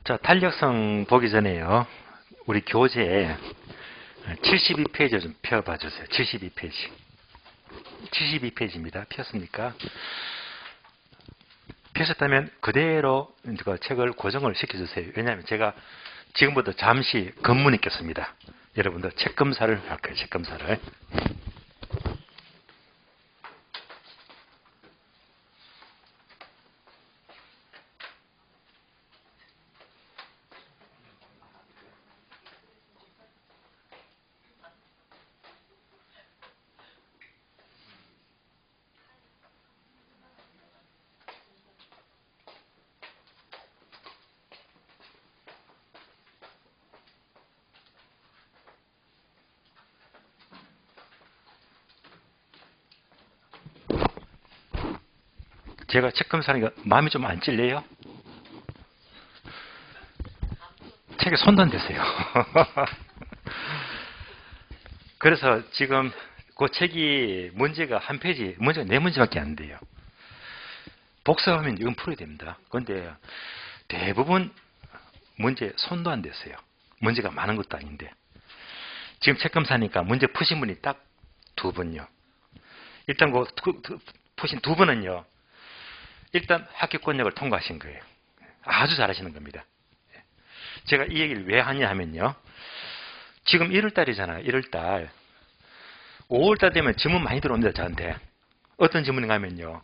자, 탄력성 보기 전에요. 우리 교재 72페이지 좀 펴봐 주세요. 72페이지. 72페이지입니다. 폈습니까? 펴셨다면 그대로 책을 고정을 시켜주세요. 왜냐하면 제가 지금부터 잠시 검문이 꼈습니다. 여러분들 책 검사를 할 거예요. 책 검사를. 제가 책 검사하니까 마음이 좀 안 찔려요? 책에 손도 안 대세요. 그래서 지금 그 책이 문제가 한 페이지, 문제가 네 문제밖에 안 돼요. 복습하면 이건 풀어야 됩니다. 그런데 대부분 문제 손도 안 댔어요. 문제가 많은 것도 아닌데. 지금 책 검사하니까 문제 푸신 분이 딱 두 분요. 일단 푸신 두 분은요. 일단 합격권역을 통과하신 거예요. 아주 잘하시는 겁니다. 제가 이 얘기를 왜 하냐 하면요. 지금 1월달이잖아요. 1월달. 5월달 되면 질문 많이 들어옵니다. 저한테. 어떤 질문인가 하면요.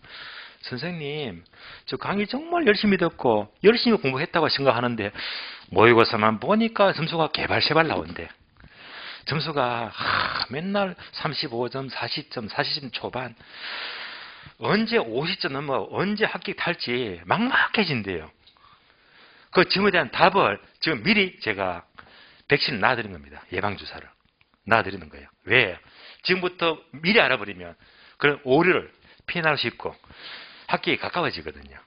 선생님, 저 강의 정말 열심히 듣고 열심히 공부했다고 생각하는데 모의고사만 보니까 점수가 개발세발 나온대. 점수가 맨날 35점, 40점, 40점 초반. 언제 50점 넘어 언제 합격할지 막막해진대요. 그 질문에 대한 답을 지금 미리 제가 백신을 놔드린 겁니다. 예방주사를 놔드리는 거예요. 왜? 지금부터 미리 알아버리면 그런 오류를 피해나갈 수 있고 합격이 가까워지거든요.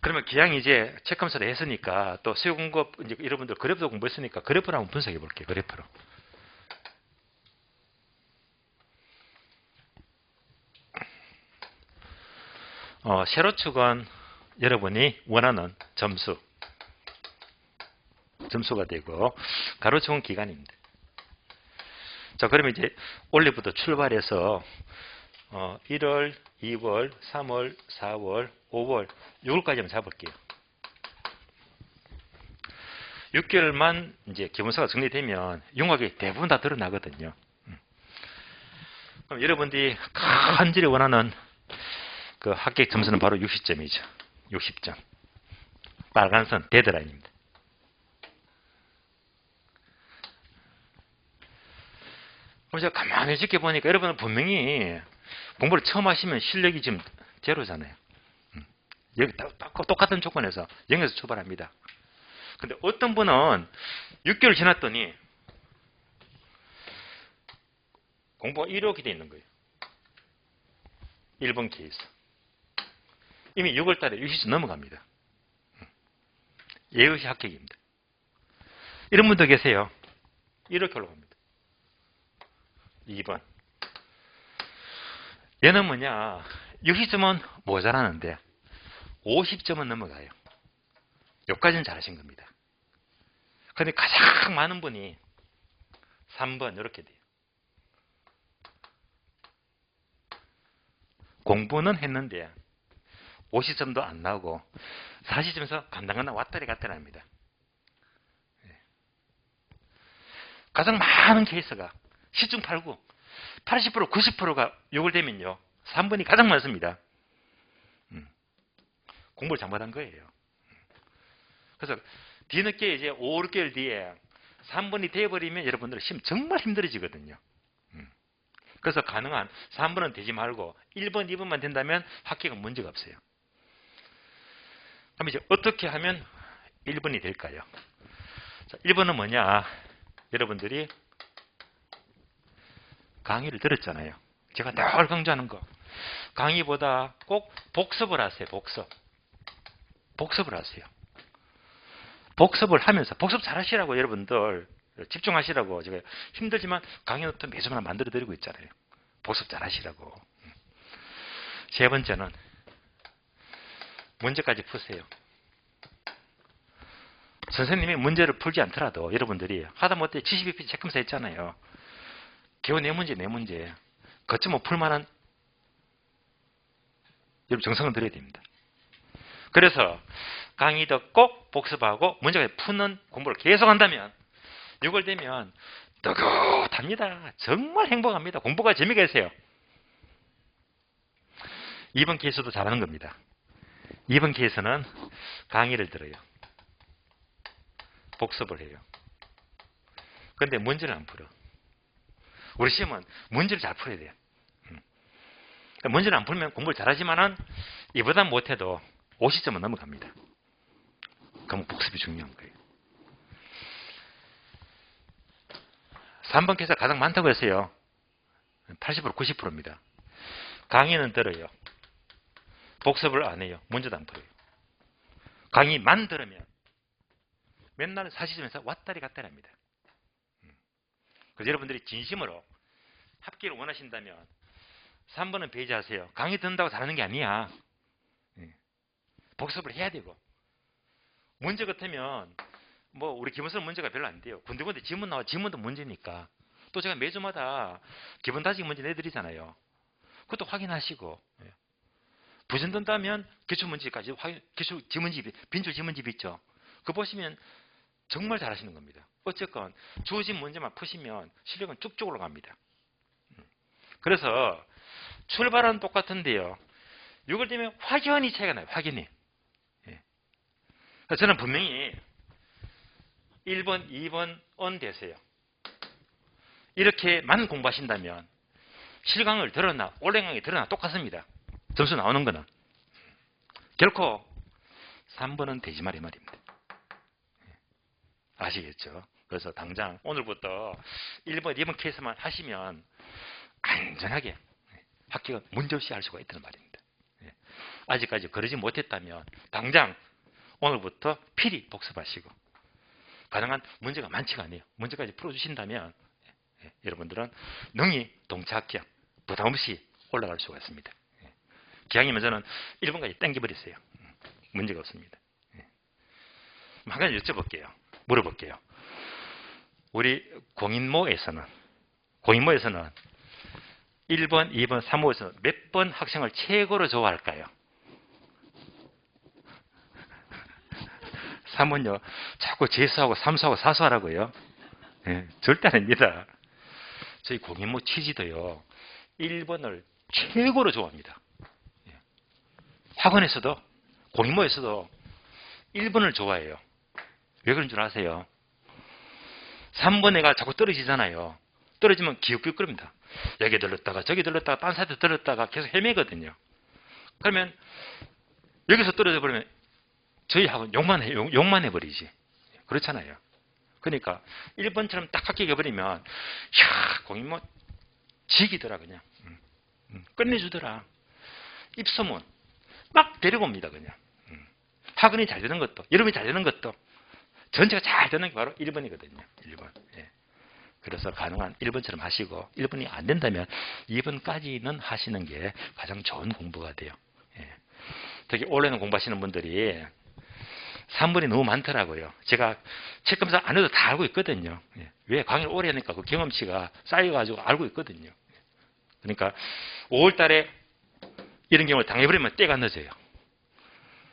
그러면 기왕 이제 책 검사를 했으니까 또 수요 공급 이제 여러분들 그래프도 공부했으니까 그래프를 한번 분석해 볼게요. 그래프로. 세로축은 여러분이 원하는 점수가 되고 가로축은 기간입니다. 자, 그러면 이제 원래부터 출발해서 1월, 2월, 3월, 4월, 5월, 6월까지 한번 잡을게요. 6개월만 이제 기본서가 정리되면 융합이 대부분 다 드러나거든요. 그럼 여러분들이 간절히 원하는 그 합격 점수는 바로 60점이죠. 60점. 빨간 선 데드라인입니다. 그럼 제가 가만히 지켜보니까 여러분은 분명히 공부를 처음 하시면 실력이 지금 제로잖아요. 여기 똑같은 조건에서 0에서 출발합니다. 근데 어떤 분은 6개월 지났더니 공부가 이렇게 돼 있는 거예요. 1번 케이스. 이미 6월 달에 60점 넘어갑니다. 예의시 합격입니다. 이런 분도 계세요. 이렇게 올라갑니다. 2번. 얘는 뭐냐. 60점은 모자라는데 50점은 넘어가요. 여기까지는 잘하신 겁니다. 그런데 가장 많은 분이 3번 이렇게 돼요. 공부는 했는데 50점도 안 나오고 40점에서 간당간당 왔다리 갔다리 합니다. 가장 많은 케이스가 10중 8구 80% 90%가 요걸 되면요 3번이 가장 많습니다. 공부를 잘못한 거예요. 그래서 뒤늦게 이제 5, 6개월 뒤에 3번이 돼버리면 여러분들 정말 힘들어지거든요. 그래서 가능한 3번은 되지 말고 1번, 2번만 된다면 합격은 문제가 없어요. 그럼 이제 어떻게 하면 1번이 될까요? 자, 1번은 뭐냐? 여러분들이 강의를 들었잖아요. 제가 늘 강조하는 거. 강의보다 꼭 복습을 하세요. 복습을 하세요. 복습을 하면서 복습 잘 하시라고 여러분들 집중하시라고 제가 힘들지만 강의 노트 매주 하나 만들어 드리고 있잖아요. 복습 잘 하시라고. 세 번째는 문제까지 푸세요. 선생님이 문제를 풀지 않더라도 여러분들이 하다못해 72페이지 책검사 했잖아요. 겨우 네 문제. 거쳐 못 풀만한 여러분 정성을 들여야 됩니다. 그래서 강의 듣고 복습하고 문제를 푸는 공부를 계속 한다면 6월 되면 뜨뜻합니다. 정말 행복합니다. 공부가 재미가 있어요. 2번 케이스도 잘하는 겁니다. 2번 케이스는 강의를 들어요. 복습을 해요. 그런데 문제를 안 풀어. 우리 시험은 문제를 잘 풀어야 돼요. 그러니까 문제를 안 풀면 공부를 잘하지만은 이보다 못해도 50점은 넘어갑니다. 그럼 복습이 중요한 거예요. 3번 케이스가 가장 많다고 했어요. 80% 90%입니다. 강의는 들어요. 복습을 안 해요. 문제도 안 풀어요. 강의만 들으면 맨날 사시점에서 왔다리 갔다리 합니다. 그래서 여러분들이 진심으로 합격을 원하신다면 3번은 배제하세요. 강의 듣는다고 잘하는 게 아니야. 복습을 해야 되고 문제 같으면 뭐 우리 기본서는 문제가 별로 안 돼요. 군데군데 지문 나와 지문도 문제니까. 또 제가 매주마다 기본 다지기 문제 내드리잖아요. 그것도 확인하시고 부전 든다면 기출 문제까지 확인, 기출 지문집, 빈출 지문집 있죠. 그거 보시면 정말 잘하시는 겁니다. 어쨌건 주어진 문제만 푸시면 실력은 쭉쭉 올라갑니다. 그래서 출발은 똑같은데요. 6월 되면 확연히 차이가 나요. 확연히. 그래서 저는 분명히 1번, 2번 언 되세요. 이렇게만 공부하신다면 실강을 들었나 올랭강이 들었나 똑같습니다. 점수 나오는 거는. 결코 3번은 되지 말이 말입니다. 아시겠죠? 그래서 당장 오늘부터 1번, 2번 케이스만 하시면 안전하게 합격은 문제없이 할 수가 있다는 말입니다. 아직까지 그러지 못했다면 당장 오늘부터 필히 복습하시고 가능한 문제가 많지가 않아요. 문제까지 풀어주신다면 여러분들은 능히 동차합격 부담 없이 올라갈 수가 있습니다. 기왕이면 저는 1번까지 땡겨버리세요. 문제가 없습니다. 한 가지 여쭤볼게요. 물어볼게요. 우리 공인모에서는 1번, 2번, 3호에서 몇 번 학생을 최고로 좋아할까요? 3번요. 자꾸 재수하고 삼수하고 사수하라고요. 절대 아닙니다. 저희 공인모 취지도요. 1번을 최고로 좋아합니다. 학원에서도 공인모에서도 1번을 좋아해요. 왜 그런 줄 아세요? 3번 애가 자꾸 떨어지잖아요. 떨어지면 기웃기웃거립니다. 여기 들렀다가 저기 들렀다가 딴 사이트 들렀다가 계속 헤매거든요. 그러면 여기서 떨어져 버리면 저희 학원 욕만 해버리지. 그렇잖아요. 그러니까 1번처럼 딱 합격해버리면 공인모 지기더라 그냥. 끝내주더라. 입소문 막 데리고 옵니다 그냥. 학원이 잘 되는 것도 여러분이 잘 되는 것도 전체가 잘 되는 게 바로 1번이거든요. 1번. 그래서 가능한 1번처럼 하시고 1번이 안 된다면 2번까지는 하시는 게 가장 좋은 공부가 돼요. 특히 올해는 공부하시는 분들이 3번이 너무 많더라고요. 제가 책검사 안 해도 다 알고 있거든요. 왜 강의를 오래 하니까 그 경험치가 쌓여가지고 알고 있거든요. 그러니까 5월 달에 이런 경우를 당해버리면 때가 늦어요.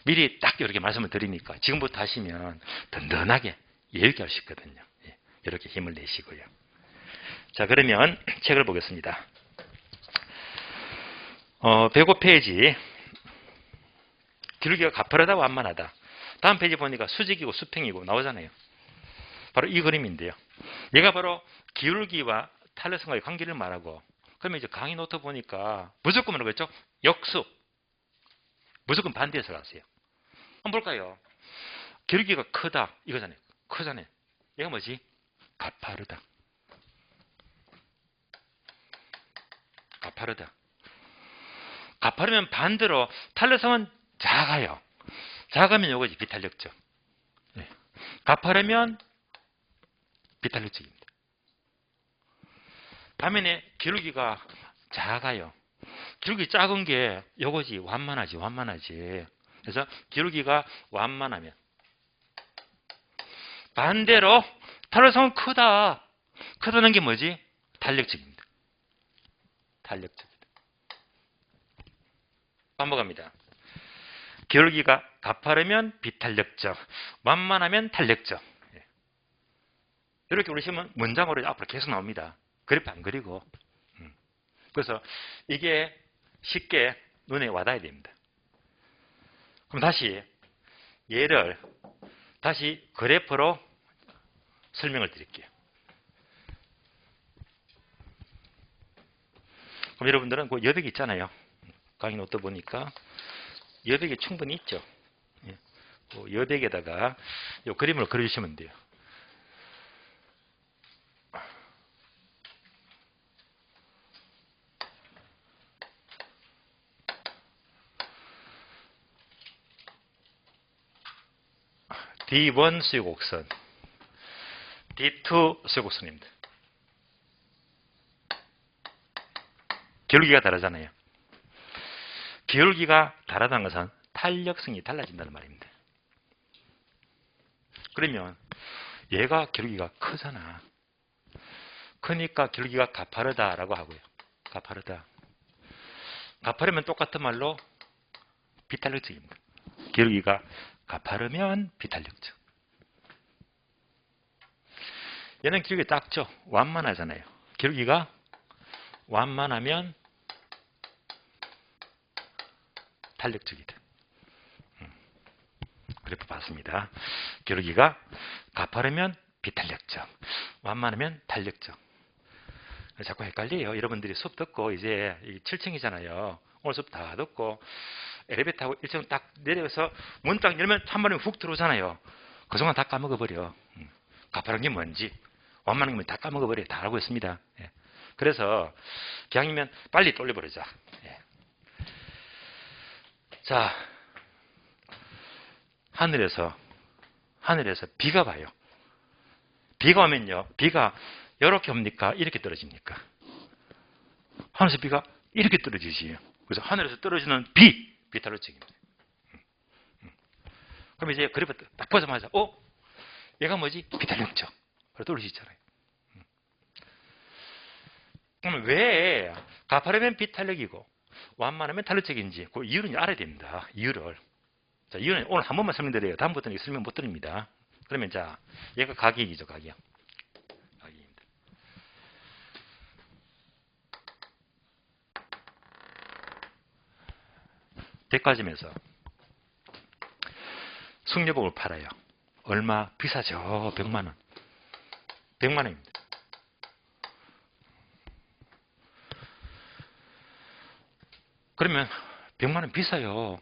미리 딱 이렇게 말씀을 드리니까 지금부터 하시면 든든하게 여유있게 할 수 있거든요. 이렇게 힘을 내시고요. 자, 그러면 책을 보겠습니다. 105페이지 기울기가 가파르다 완만하다. 다음 페이지 보니까 수직이고 수평이고 나오잖아요. 바로 이 그림인데요. 얘가 바로 기울기와 탄력성과의 관계를 말하고 그러면 이제 강의 노트 보니까 무조건 뭐라고 했죠? 역수. 무조건 반대해서 가세요. 한번 볼까요? 기울기가 크다. 이거잖아요. 크잖아요. 얘가 뭐지? 가파르다. 가파르다. 가파르면 반대로 탄력성은 작아요. 작으면 요거지 비탄력적. 가파르면 비탄력적입니다. 반면에 기울기가 작아요. 기울기 작은 게 요거지 완만하지. 그래서 기울기가 완만하면 반대로 탄력성은 크다. 크다는 게 뭐지? 탄력적입니다. 탄력적이다. 반복합니다. 기울기가 가파르면 비탄력적, 완만하면 탄력적. 이렇게 그러시면 문장으로 앞으로 계속 나옵니다. 그래프 안 그리고. 그래서 이게 쉽게 눈에 와닿아야 됩니다. 그럼 다시 얘를 다시 그래프로 설명을 드릴게요. 그럼 여러분들은 그 여백이 있잖아요. 강의 노트 보니까 여백이 충분히 있죠. 그 여백에다가 이 그림을 그려주시면 돼요. D1 수유곡선, D2 수유곡선입니다. 기울기가 다르잖아요. 기울기가 다르다는 것은 탄력성이 달라진다는 말입니다. 그러면 얘가 기울기가 크잖아. 크니까 기울기가 가파르다라고 하고요. 가파르다. 가파르면 똑같은 말로 비탄력적입니다. 기울기가 가파르면 비탄력적. 얘는 기울기 작죠. 완만하잖아요. 기울기가 완만하면 탄력적이다. 그래프 봤습니다. 기울기가 가파르면 비탄력적, 완만하면 탄력적. 자꾸 헷갈려요. 여러분들이 수업 듣고 이제 7층이잖아요. 오늘 수업 다 듣고 엘리베이터 타고 1층 딱 내려서 문 딱 열면 찬바람이 훅 들어오잖아요. 그 순간 다 까먹어버려. 가파른 게 뭔지, 완만한 게 뭔지 다 까먹어버려. 다 알고 있습니다. 예. 그래서 기왕이면 빨리 돌려버리자. 예. 자, 하늘에서 비가 와요. 비가 오면요. 비가 이렇게 옵니까? 이렇게 떨어집니까? 하늘에서 비가 이렇게 떨어지지요. 그래서 하늘에서 떨어지는 비탄력적입니다. 그럼 이제 그래프 딱 보자마자 얘가 뭐지? 비탄력적. 바로 떨어지잖아요. 그러면 왜 가파르면 비탄력이고 완만하면 탄력적인지 그 이유는 알아야 됩니다. 이유를. 자, 이유는 오늘 한 번만 설명드려요. 다음부터는 설명 못 드립니다. 그러면 자, 얘가 가격이죠, 가격. 가격입니다. 백화점에서 숙녀복을 팔아요. 얼마? 비싸죠. 100만 원. 100만 원입니다. 그러면 100만 원 비싸요.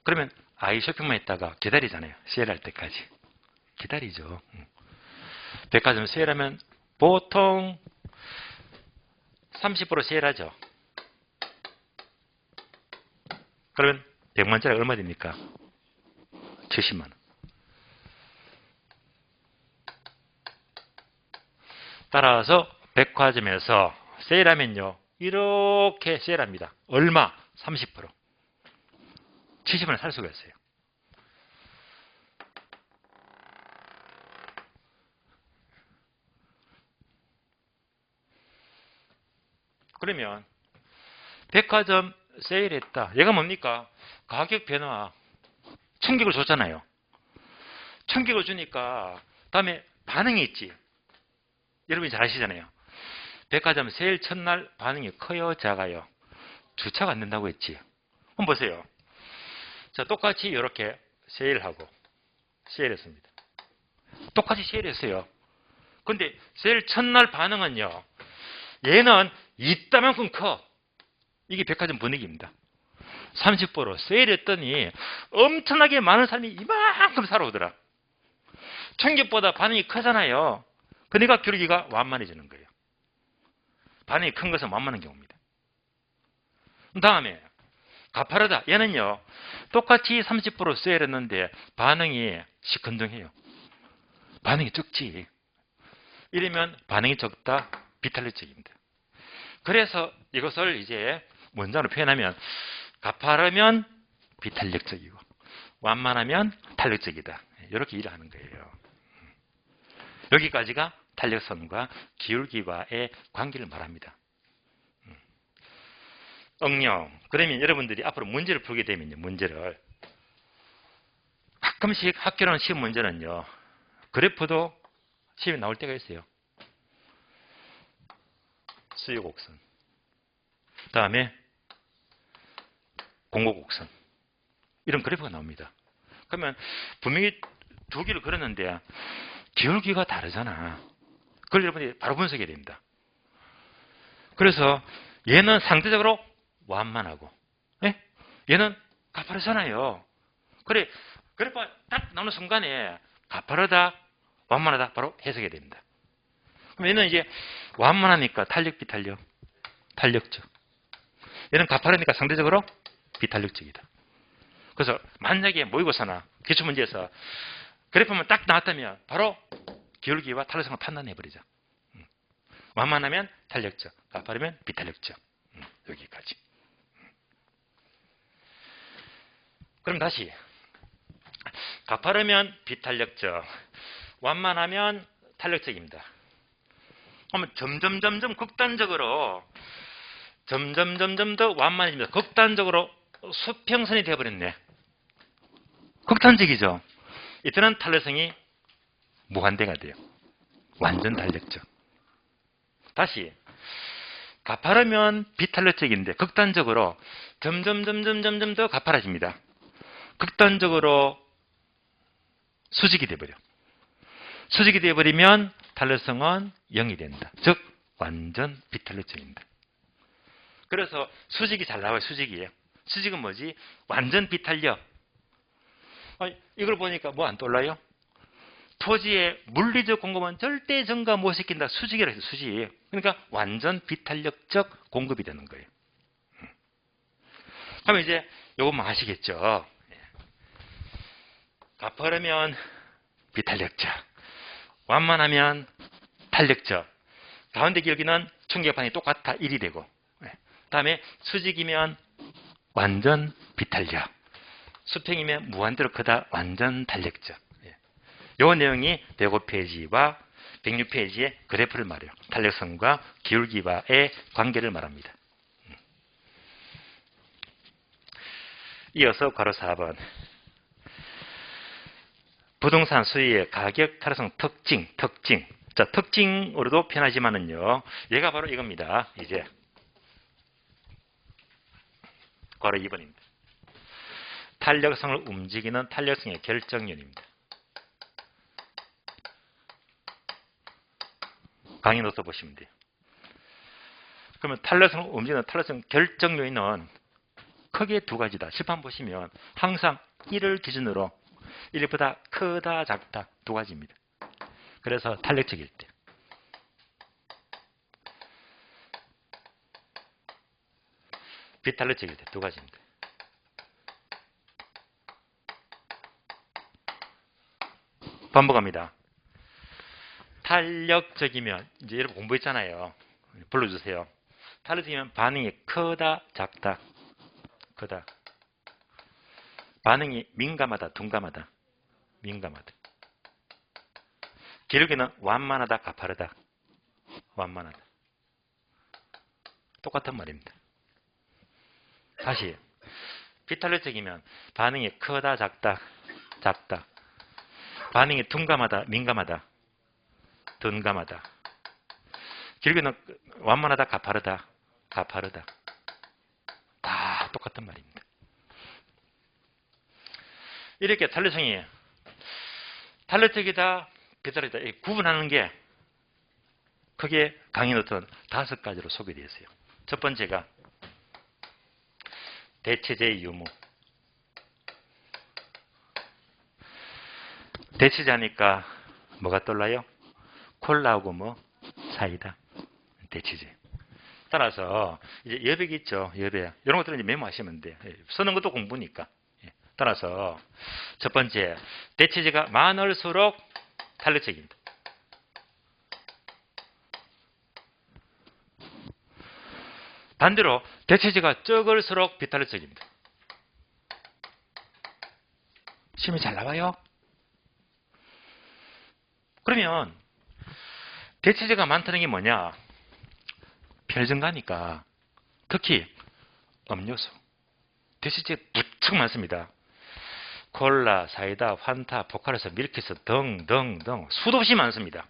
그러면 아이쇼핑만 했다가 기다리잖아요. 세일할 때까지. 기다리죠. 백화점 세일하면 보통 30% 세일하죠. 그러면 100만짜리 얼마 됩니까? 70만 원. 따라서 백화점에서 세일하면요. 이렇게 세일합니다. 얼마? 30%. 70만 원 살 수가 있어요. 그러면 백화점 세일했다. 얘가 뭡니까? 가격 변화. 충격을 줬잖아요. 충격을 주니까 다음에 반응이 있지. 여러분이 잘 아시잖아요. 백화점 세일 첫날 반응이 커요? 작아요? 주차가 안 된다고 했지. 한번 보세요. 자, 똑같이 이렇게 세일하고 세일했습니다. 똑같이 세일했어요. 근데 세일 첫날 반응은요. 얘는 이따만큼 커. 이게 백화점 분위기입니다. 30% 세일했더니 엄청나게 많은 사람이 이만큼 사러 오더라. 충격보다 반응이 크잖아요. 그러니까 기울기가 완만해지는 거예요. 반응이 큰 것은 완만한 경우입니다. 다음에 가파르다. 얘는요. 똑같이 30% 세일했는데 반응이 시큰둥해요. 반응이 적지. 이러면 반응이 적다. 비탄력적입니다. 그래서 이것을 이제 문장으로 표현하면 가파르면 비탄력적이고 완만하면 탄력적이다. 이렇게 일을 하는 거예요. 여기까지가 탄력성과 기울기와의 관계를 말합니다. 응용. 그러면 여러분들이 앞으로 문제를 풀게 되면요. 문제를. 가끔씩 학교라는 시험 문제는요. 그래프도 시험에 나올 때가 있어요. 수요곡선. 그 다음에 공고곡선. 이런 그래프가 나옵니다. 그러면 분명히 두 개를 그렸는데 기울기가 다르잖아. 그걸 여러분이 바로 분석해야 됩니다. 그래서 얘는 상대적으로 완만하고 얘는 가파르잖아요. 그래 그래프 딱 나오는 순간에 가파르다, 완만하다 바로 해석해야 됩니다. 그럼 얘는 이제 완만하니까 탄력, 비탄력, 탄력적. 얘는 가파르니까 상대적으로 비탄력적이다. 그래서 만약에 모의고사나 기출문제에서 그래프만 딱 나왔다면 바로 기울기와 탄력성을 판단해버리죠. 완만하면 탄력적, 가파르면 비탄력적. 여기까지. 그럼 다시 가파르면 비탄력적, 완만하면 탄력적입니다. 그러면 점점 극단적으로 점점 더 완만해집니다. 극단적으로 수평선이 되어버렸네. 극단적이죠. 이때는 탄력성이 무한대가 돼요. 완전 탄력적. 다시 가파르면 비탄력적인데 극단적으로 점점 더 가파라집니다. 극단적으로 수직이 돼버려. 수직이 돼버리면 탄력성은 0이 된다. 즉 완전 비탄력적입니다. 그래서 수직이 잘 나와요. 수직이에요. 수직은 뭐지? 완전 비탄력. 이걸 보니까 뭐 안 떠올라요? 토지의 물리적 공급은 절대 증가 못 시킨다. 수직이라고 해서 수직. 그러니까 완전 비탄력적 공급이 되는 거예요. 그러면 이제 요것만 아시겠죠? 가파르면 비탄력적, 완만하면 탄력적. 가운데 기울기는 충격반이 똑같아 1이 되고, 다음에 수직이면 완전 비탄력, 수평이면 무한대로 크다 완전 탄력적. 이 내용이 105페이지와 106페이지의 그래프를 말해요. 탄력성과 기울기와의 관계를 말합니다. 이어서 괄호 4번. 부동산 수익의 가격 탄력성 특징. 자, 특징으로도 표현하지만은요. 얘가 바로 이겁니다. 이제 괄호 2번입니다. 탄력성을 움직이는 탄력성의 결정연입니다. 강의 노트 보시면 돼요. 그러면 탄력성을 움직이는 탄력성 결정 요인은 크게 두 가지다. 칠판 보시면 항상 1을 기준으로 1보다 크다 작다 두 가지입니다. 그래서 탄력적일 때. 비탄력적일 때 두 가지입니다. 반복합니다. 탄력적이면 이제 여러분 공부했잖아요. 불러주세요. 탄력적이면 반응이 크다 작다. 크다. 반응이 민감하다 둔감하다. 민감하다. 기울기는 완만하다 가파르다. 완만하다. 똑같은 말입니다. 다시 비탄력적이면 반응이 크다 작다. 작다. 반응이 둔감하다 민감하다. 둔감하다. 기울기는 완만하다 가파르다. 가파르다. 다 똑같은 말입니다. 이렇게 탄력성이 탄력적이다 비탄력적이다 구분하는 게 크게 강의 노트는 5가지로 소개되어 있어요. 첫 번째가 대체제의 유무. 대체자니까 뭐가 떠올라요? 콜라하고 뭐 사이다. 대체제. 따라서 이제 여백이 있죠. 여백. 이런 것들은 이제 메모하시면 돼요. 쓰는 것도 공부니까. 따라서 첫 번째 대체제가 많을수록 탄력적입니다. 반대로 대체제가 적을수록 비탄력적입니다. 시험이 잘 나와요? 그러면 대체재가 많다는 게 뭐냐? 편의점 가니까 특히 음료수 대체재 무척 많습니다. 콜라, 사이다, 환타, 포카리스, 밀키스 등등등 수도 없이 많습니다.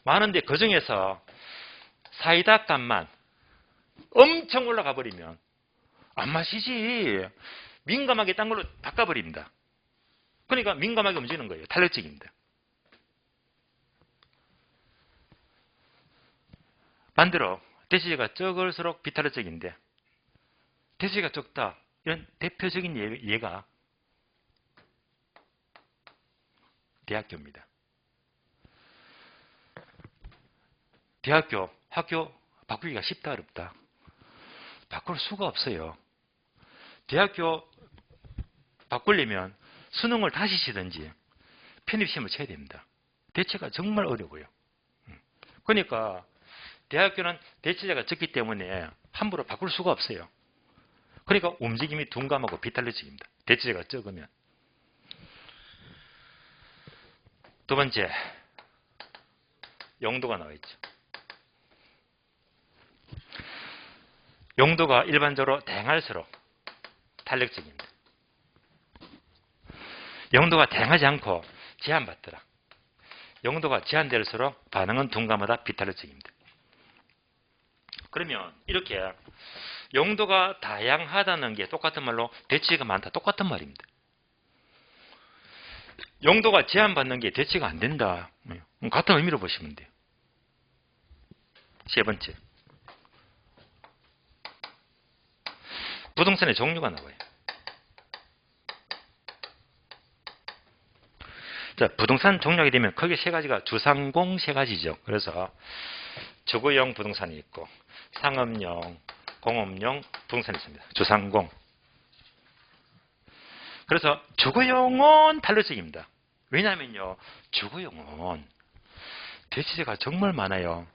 많은데 그 중에서 사이다 값만 엄청 올라가 버리면 안 마시지. 민감하게 딴 걸로 바꿔버립니다. 그러니까 민감하게 움직이는 거예요. 탄력적입니다. 반대로 대체재가 적을수록 비탄력적인데 대체재가 적다. 이런 대표적인 예가 대학교입니다. 대학교, 학교 바꾸기가 쉽다 어렵다? 바꿀 수가 없어요. 대학교 바꾸려면 수능을 다시 치든지 편입시험을 쳐야 됩니다. 대체가 정말 어려워요. 그러니까 대학교는 대체자가 적기 때문에 함부로 바꿀 수가 없어요. 그러니까 움직임이 둔감하고 비탄력적입니다. 대체자가 적으면. 두 번째, 용도가 나와 있죠. 용도가 일반적으로 다양할수록 탄력적입니다. 용도가 다양하지 않고 제한받더라. 용도가 제한될수록 반응은 둔감하다, 비탄력적입니다. 그러면 이렇게 용도가 다양하다는 게 똑같은 말로 대치가 많다, 똑같은 말입니다. 용도가 제한받는 게 대치가 안 된다. 같은 의미로 보시면 돼요. 세 번째, 부동산의 종류가 나와요. 자, 부동산 종류하게 되면 크게 세 가지가 주상공 세 가지죠. 그래서 주거용 부동산이 있고 상업용, 공업용 부동산이 있습니다. 주상공. 그래서 주거용은 탄력적입니다. 왜냐하면요, 주거용은 대체재가 정말 많아요.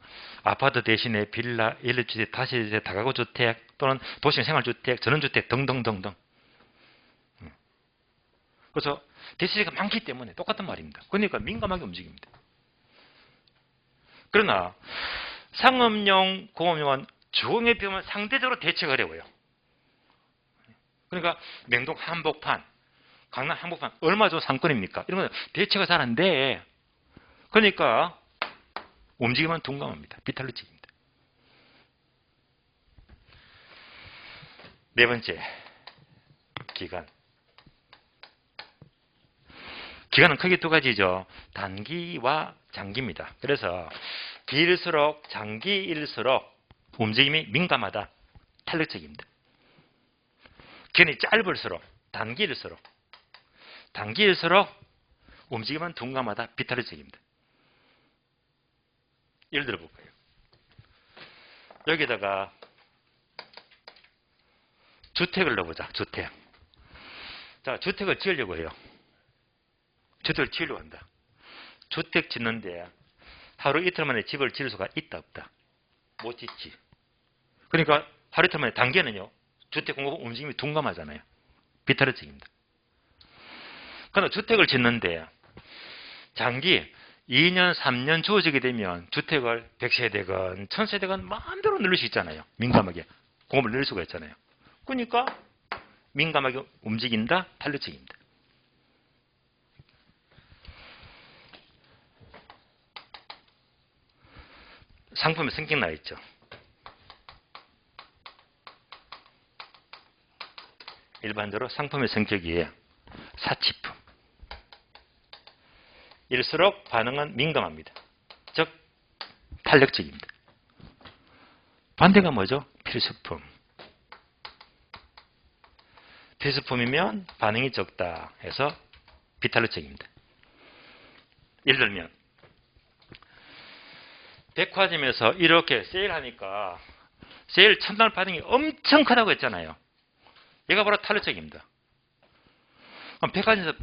아파트 대신에 빌라, 연립주택, 다시주택, 다가구 주택 또는 도시형 생활주택, 전원주택 등등등등. 그래서 대체재가 많기 때문에 똑같은 말입니다. 그러니까 민감하게 움직입니다. 그러나 상업용, 공업용은 주거용에 비하면 상대적으로 대체가 어려워요. 그러니까 명동 한복판, 강남 한복판 얼마 좋은 상권입니까? 이런 건 대체가 잘 안 돼. 그러니까 움직임은 둔감합니다. 비탄력적입니다. 네 번째, 기간. 기간은 크게 두 가지죠. 단기와 장기입니다. 그래서 길수록 장기일수록 움직임이 민감하다, 탄력적입니다. 기간이 짧을수록 단기일수록 움직임은 둔감하다, 비탄력적입니다. 예를 들어 볼까요? 여기다가 주택을 넣어보자. 주택. 자, 주택을 지으려고 해요. 주택을 지으려고 한다. 주택 짓는데 하루 이틀 만에 집을 지을 수가 있다 없다? 못 짓지. 그러니까 하루 이틀 만에 단계는요, 주택 공급 움직임이 둔감하잖아요. 비탄력적입니다. 그러나 주택을 짓는데 장기 2년, 3년 주어지게 되면 주택을 100세대건 1000세대건 마음대로 늘릴 수 있잖아요. 민감하게. 공업을 늘릴 수가 있잖아요. 그러니까 민감하게 움직인다, 탄력적입니다. 상품의 성격 나와 있죠. 일반적으로 상품의 성격이 사치품. 일수록 반응은 민감합니다. 즉 탄력적입니다. 반대가 뭐죠? 필수품. 필수품이면 반응이 적다 해서 비탄력적입니다. 예를 들면 백화점에서 이렇게 세일하니까 세일 첫날 반응이 엄청 크다고 했잖아요. 얘가 바로 탄력적입니다. 그럼 백화점에서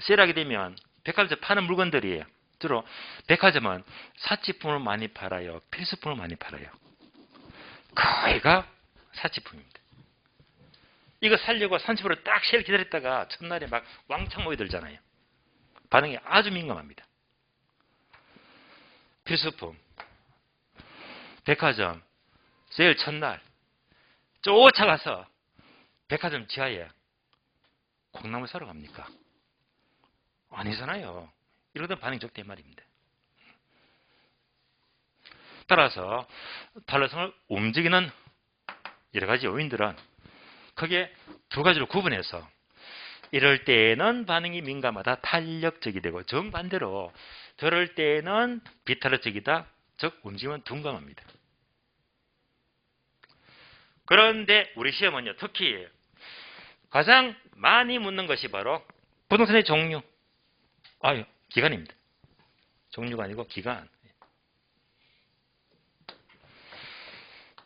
세일하게 되면 백화점에서 파는 물건들이 주로 백화점은 사치품을 많이 팔아요? 필수품을 많이 팔아요? 거의가 사치품입니다. 이거 살려고 30% 딱 세일 기다렸다가 첫날에 막 왕창 모여들잖아요. 반응이 아주 민감합니다. 필수품, 백화점, 세일 첫날 쫓아가서 백화점 지하에 콩나물 사러 갑니까? 아니잖아요. 이러던 반응이 적대 말입니다. 따라서 탄력성을 움직이는 여러 가지 요인들은 크게 두 가지로 구분해서 이럴 때에는 반응이 민감하다, 탄력적이 되고 정반대로 저럴 때에는 비탄력적이다, 즉 움직임은 둔감합니다. 그런데 우리 시험은요, 특히 가장 많이 묻는 것이 바로 부동산의 종류, 기간입니다. 종류가 아니고 기간.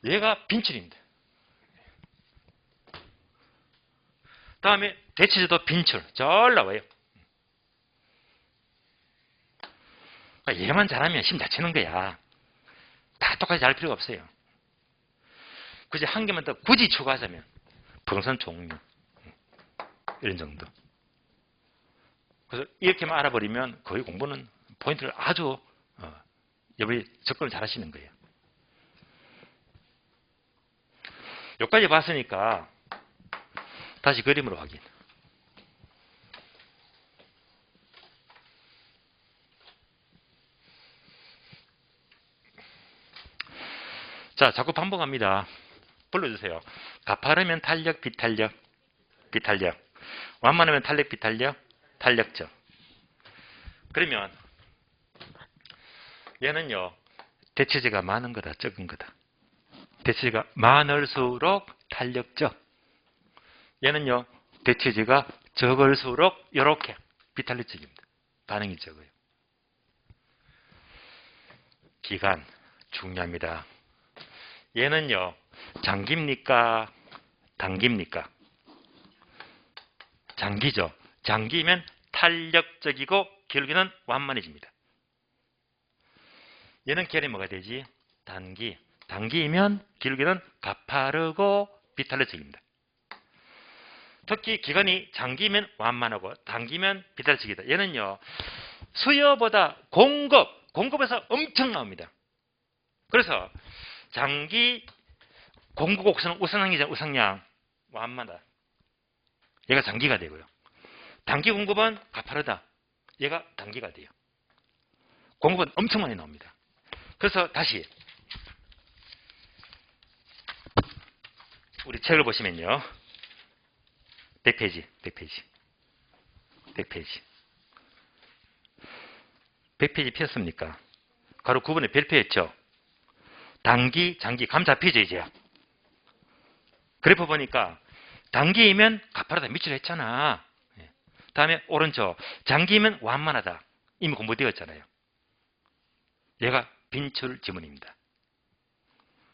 얘가 빈출입니다. 다음에 대체제도 빈출, 잘 나와요. 얘만 잘하면 힘 다 치는 거야. 다 똑같이 잘 필요가 없어요. 굳이 한 개만 더 굳이 추가하자면 부동산 종류, 이런 정도. 그래서 이렇게만 알아버리면 거의 공부는 포인트를 아주 여러분이 접근을 잘 하시는 거예요. 여기까지 봤으니까 다시 그림으로 확인. 자, 자꾸 반복합니다. 불러주세요. 가파르면 탄력, 비탄력, 비탄력. 완만하면 탄력, 비탄력, 탄력적. 그러면 얘는요, 대체제가 많은 거다, 적은 거다. 대체제가 많을수록 탄력적. 얘는요, 대체제가 적을수록 이렇게 비탄력적입니다. 반응이 적어요. 기간 중요합니다. 얘는요, 장기입니까? 단기입니까? 장기죠. 장기면 탄력적이고 길기는 완만해집니다. 얘는 계열이 뭐가 되지? 단기. 단기이면 길기는 가파르고 비탄력적입니다. 특히 기간이 장기면 완만하고 단기면 비탄력적이다. 얘는요, 수요보다 공급에서 엄청 나옵니다. 그래서 장기 공급 곡선은 우상향이잖아요. 우상향. 완만하다. 얘가 장기가 되고요. 단기 공급은 가파르다. 얘가 단기가 돼요. 공급은 엄청 많이 나옵니다. 그래서 다시 우리 책을 보시면요. 100페이지. 100페이지 폈습니까? 가로 9번에 별표했죠. 단기, 장기, 감 잡히죠, 이제. 그래프 보니까 단기이면 가파르다, 밑으로 했잖아. 다음에 오른쪽, 장기이면 완만하다. 이미 공부되었잖아요. 얘가 빈출 지문입니다.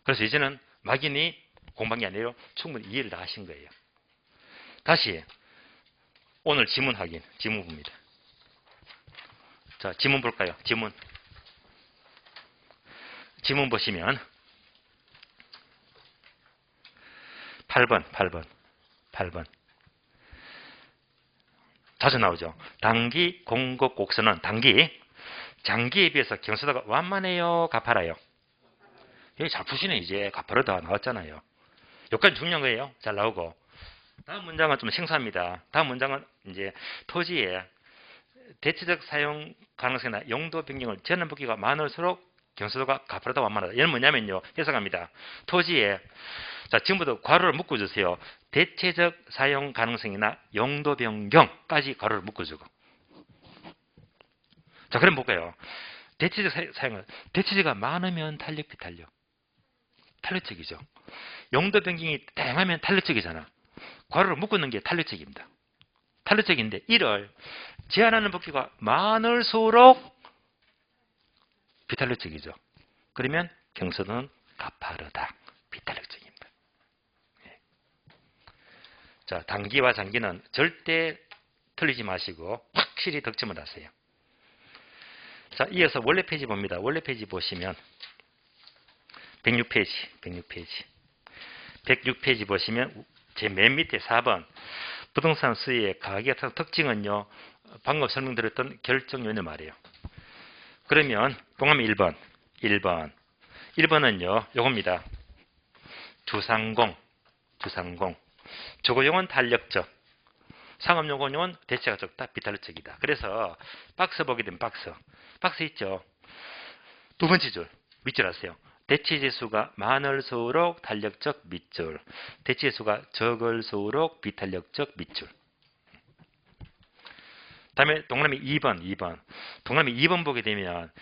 그래서 이제는 막연히 공부한 게 아니라 충분히 이해를 다 하신 거예요. 다시 오늘 지문 확인, 지문 봅니다. 자, 지문 볼까요? 지문 보시면 8번 자주 나오죠. 단기 공급 곡선은 단기, 장기에 비해서 경사도가 완만해요, 가파라요? 여기 잘 푸시네. 이제 가파르다 나왔잖아요. 여기까지 중요한 거예요. 잘 나오고. 다음 문장은 좀 생소합니다. 다음 문장은 이제 토지에 대체적 사용 가능성이나 용도 변경을 재는 부기가 많을수록 경사도가 가파르다, 완만하다. 얘는 뭐냐면요, 해석합니다. 토지에, 자, 지금부터 괄호를 묶어주세요. 대체적 사용 가능성이나 용도 변경까지 괄호를 묶어주고. 자, 그럼 볼까요? 대체적 사용, 대체제가 많으면 탄력, 비탄력. 탄력적이죠. 용도 변경이 다양하면 탄력적이잖아. 괄호를 묶는 게 탄력적입니다. 탄력적인데 이를 제한하는 부피가 많을수록 비탄력적이죠. 그러면 경사도는 가파르다, 비탄력적입니다. 자, 단기와 장기는 절대 틀리지 마시고 확실히 득점을 하세요. 자, 이어서 원래 페이지 봅니다. 원래 페이지 보시면 106페이지 보시면 제 맨 밑에 4번 부동산 수요의 가격 특징은요. 방금 설명드렸던 결정 요인을 말이에요. 그러면 동그라미 1번. 1번은요. 요겁니다. 주상공. 주거용은 탄력적. 상업용은 대체가 적다. 비탄력적이다. 그래서 박스 보게 되면 박스 있죠. 두 번째 줄 밑줄 하세요. 대체지수가 많을수록 탄력적 밑줄. 대체지수가 적을수록 비탄력적 밑줄. 다음에 동그라미 2번. 동그라미 2번 보게 되면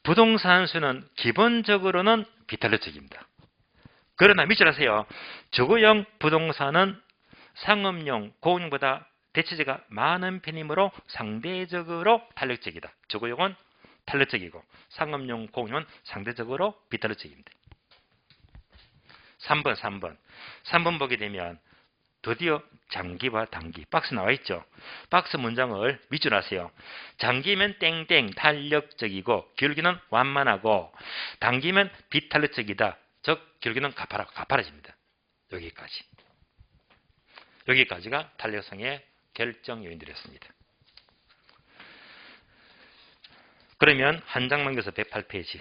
부동산 수는 기본적으로는 비탄력적입니다. 그러나 밑줄 하세요. 주거용 부동산은 상업용, 공용보다 대체재가 많은 편이므로 상대적으로 탄력적이다. 주거용은 탄력적이고 상업용, 공용은 상대적으로 비탄력적입니다. 3번 보게 되면 드디어 장기와 단기 박스 나와 있죠. 박스 문장을 밑줄 하세요. 장기면 땡땡 탄력적이고 기울기는 완만하고 단기면 비탄력적이다. 즉 기울기는 가파라집니다. 여기까지가 탄력성의 결정 요인들이었습니다. 그러면 한 장 넘겨서 108페이지.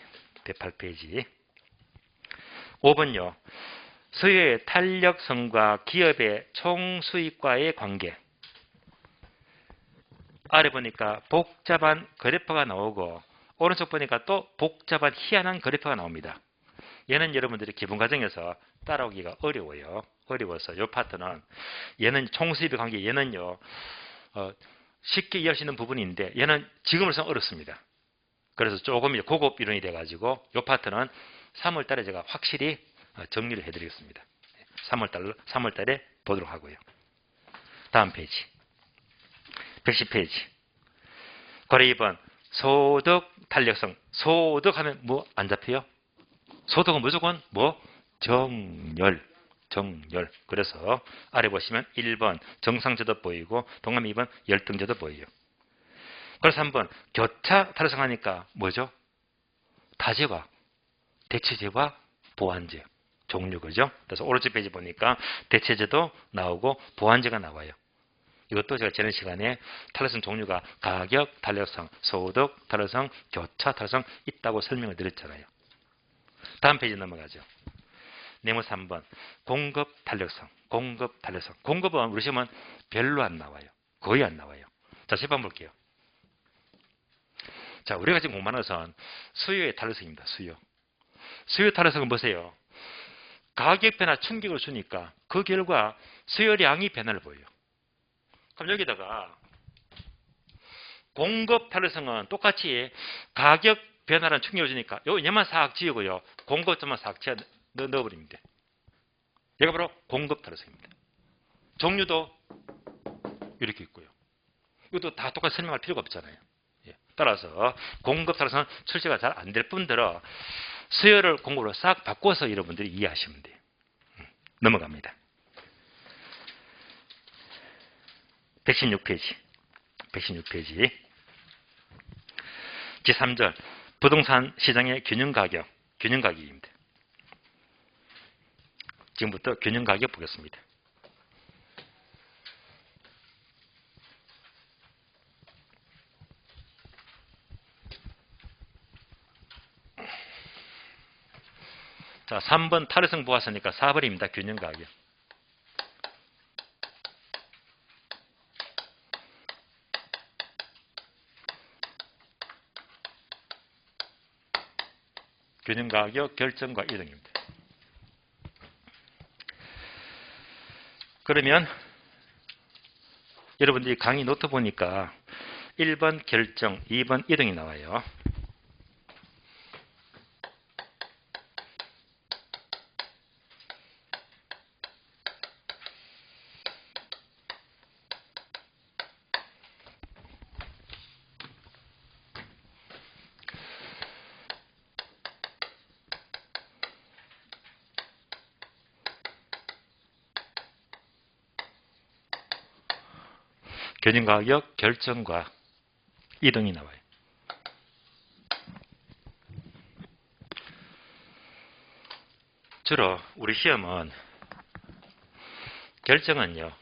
5번요. 수요의 탄력성과 기업의 총수익과의 관계. 아래 보니까 복잡한 그래프가 나오고 오른쪽 보니까 또 복잡한 희한한 그래프가 나옵니다. 얘는 여러분들이 기본 과정에서 따라오기가 어려워서 이 파트는 얘는 총수입의 관계 얘는요 쉽게 이해할 수 있는 부분인데 얘는 지금으로서는 어렵습니다. 그래서 조금 고급 이론이 돼가지고 이 파트는 3월달에 제가 확실히 정리를 해드리겠습니다. 3월달에 보도록 하고요. 다음 페이지 110페이지 괄호 2번 소득 탄력성. 소득 하면 뭐 안 잡혀요? 소득은 무조건 뭐? 정렬. 그래서 아래 보시면 1번 정상제도 보이고 동그라미 2번 열등제도 보여요. 그래서 3번 교차 탄력성 하니까 뭐죠? 다제와 대체제와 보완제 종류 그죠? 그래서 오른쪽 페이지 보니까 대체제도 나오고 보완제가 나와요. 이것도 제가 지난 시간에 탄력성 종류가 가격 탄력성, 소득 탄력성, 교차 탄력성 있다고 설명을 드렸잖아요. 다음 페이지 넘어가죠. 네모 3번 공급 탄력성. 공급은 우리 시험은 별로 안 나와요. 거의 안 나와요. 자, 세번 볼게요. 자, 우리가 지금 공부하는 것은 수요의 탄력성입니다. 수요 탄력성은 보세요. 가격 변화 충격을 주니까 그 결과 수요량이 변화를 보여요. 그럼 여기다가 공급 탄력성은 똑같이 가격 변화라는 충격을 주니까 얘만 싹 지우고요. 공급점만 싹 지어 넣어버립니다. 얘가 바로 공급 탄력성입니다. 종류도 이렇게 있고요. 이것도 다 똑같이 설명할 필요가 없잖아요. 따라서 공급 탄력성은 출제가 잘 안 될 뿐더러 수요를 공급으로 싹 바꿔서 여러분들이 이해하시면 돼요. 넘어갑니다. 116페이지. 제3절 부동산 시장의 균형가격입니다. 지금부터 균형가격 보겠습니다. 자, 3번 탄력성 보았으니까 4번입니다. 균형가격. 균형가격 결정과 이동입니다. 그러면 여러분들이 강의 노트 보니까 1번 결정, 2번 이동이 나와요. 균형가격 결정과 이동이 나와요. 주로 우리 시험은 결정은요.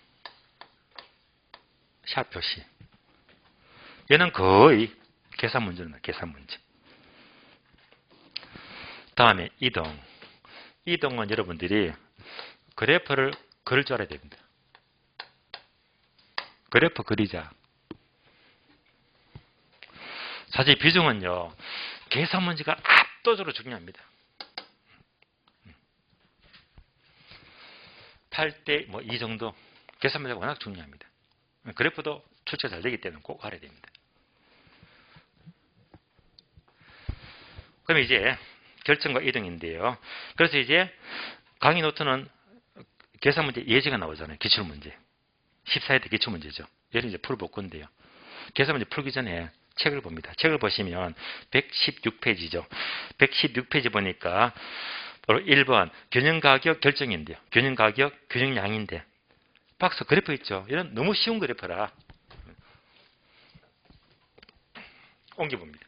샵 표시. 얘는 거의 계산 문제입니다. 계산 문제. 다음에 이동. 이동은 여러분들이 그래프를 그릴 줄 알아야 됩니다. 그래프 그리자. 사실 비중은요, 계산 문제가 압도적으로 중요합니다. 8대 2 정도. 계산 문제가 워낙 중요합니다. 그래프도 출처 잘 되기 때문에 꼭 알아야 됩니다. 그럼 이제 결정과 이동인데요. 그래서 이제 강의 노트는 계산 문제 예제가 나오잖아요. 기출문제. 14회 기출문제죠. 얘를 이제 풀어볼 건데요. 계산 문제 풀기 전에 책을 봅니다. 책을 보시면 116페이지죠. 116페이지 보니까 바로 1번 균형가격 결정인데요. 균형가격, 균형량인데 박스 그래프 있죠. 이런 너무 쉬운 그래프라 옮겨봅니다.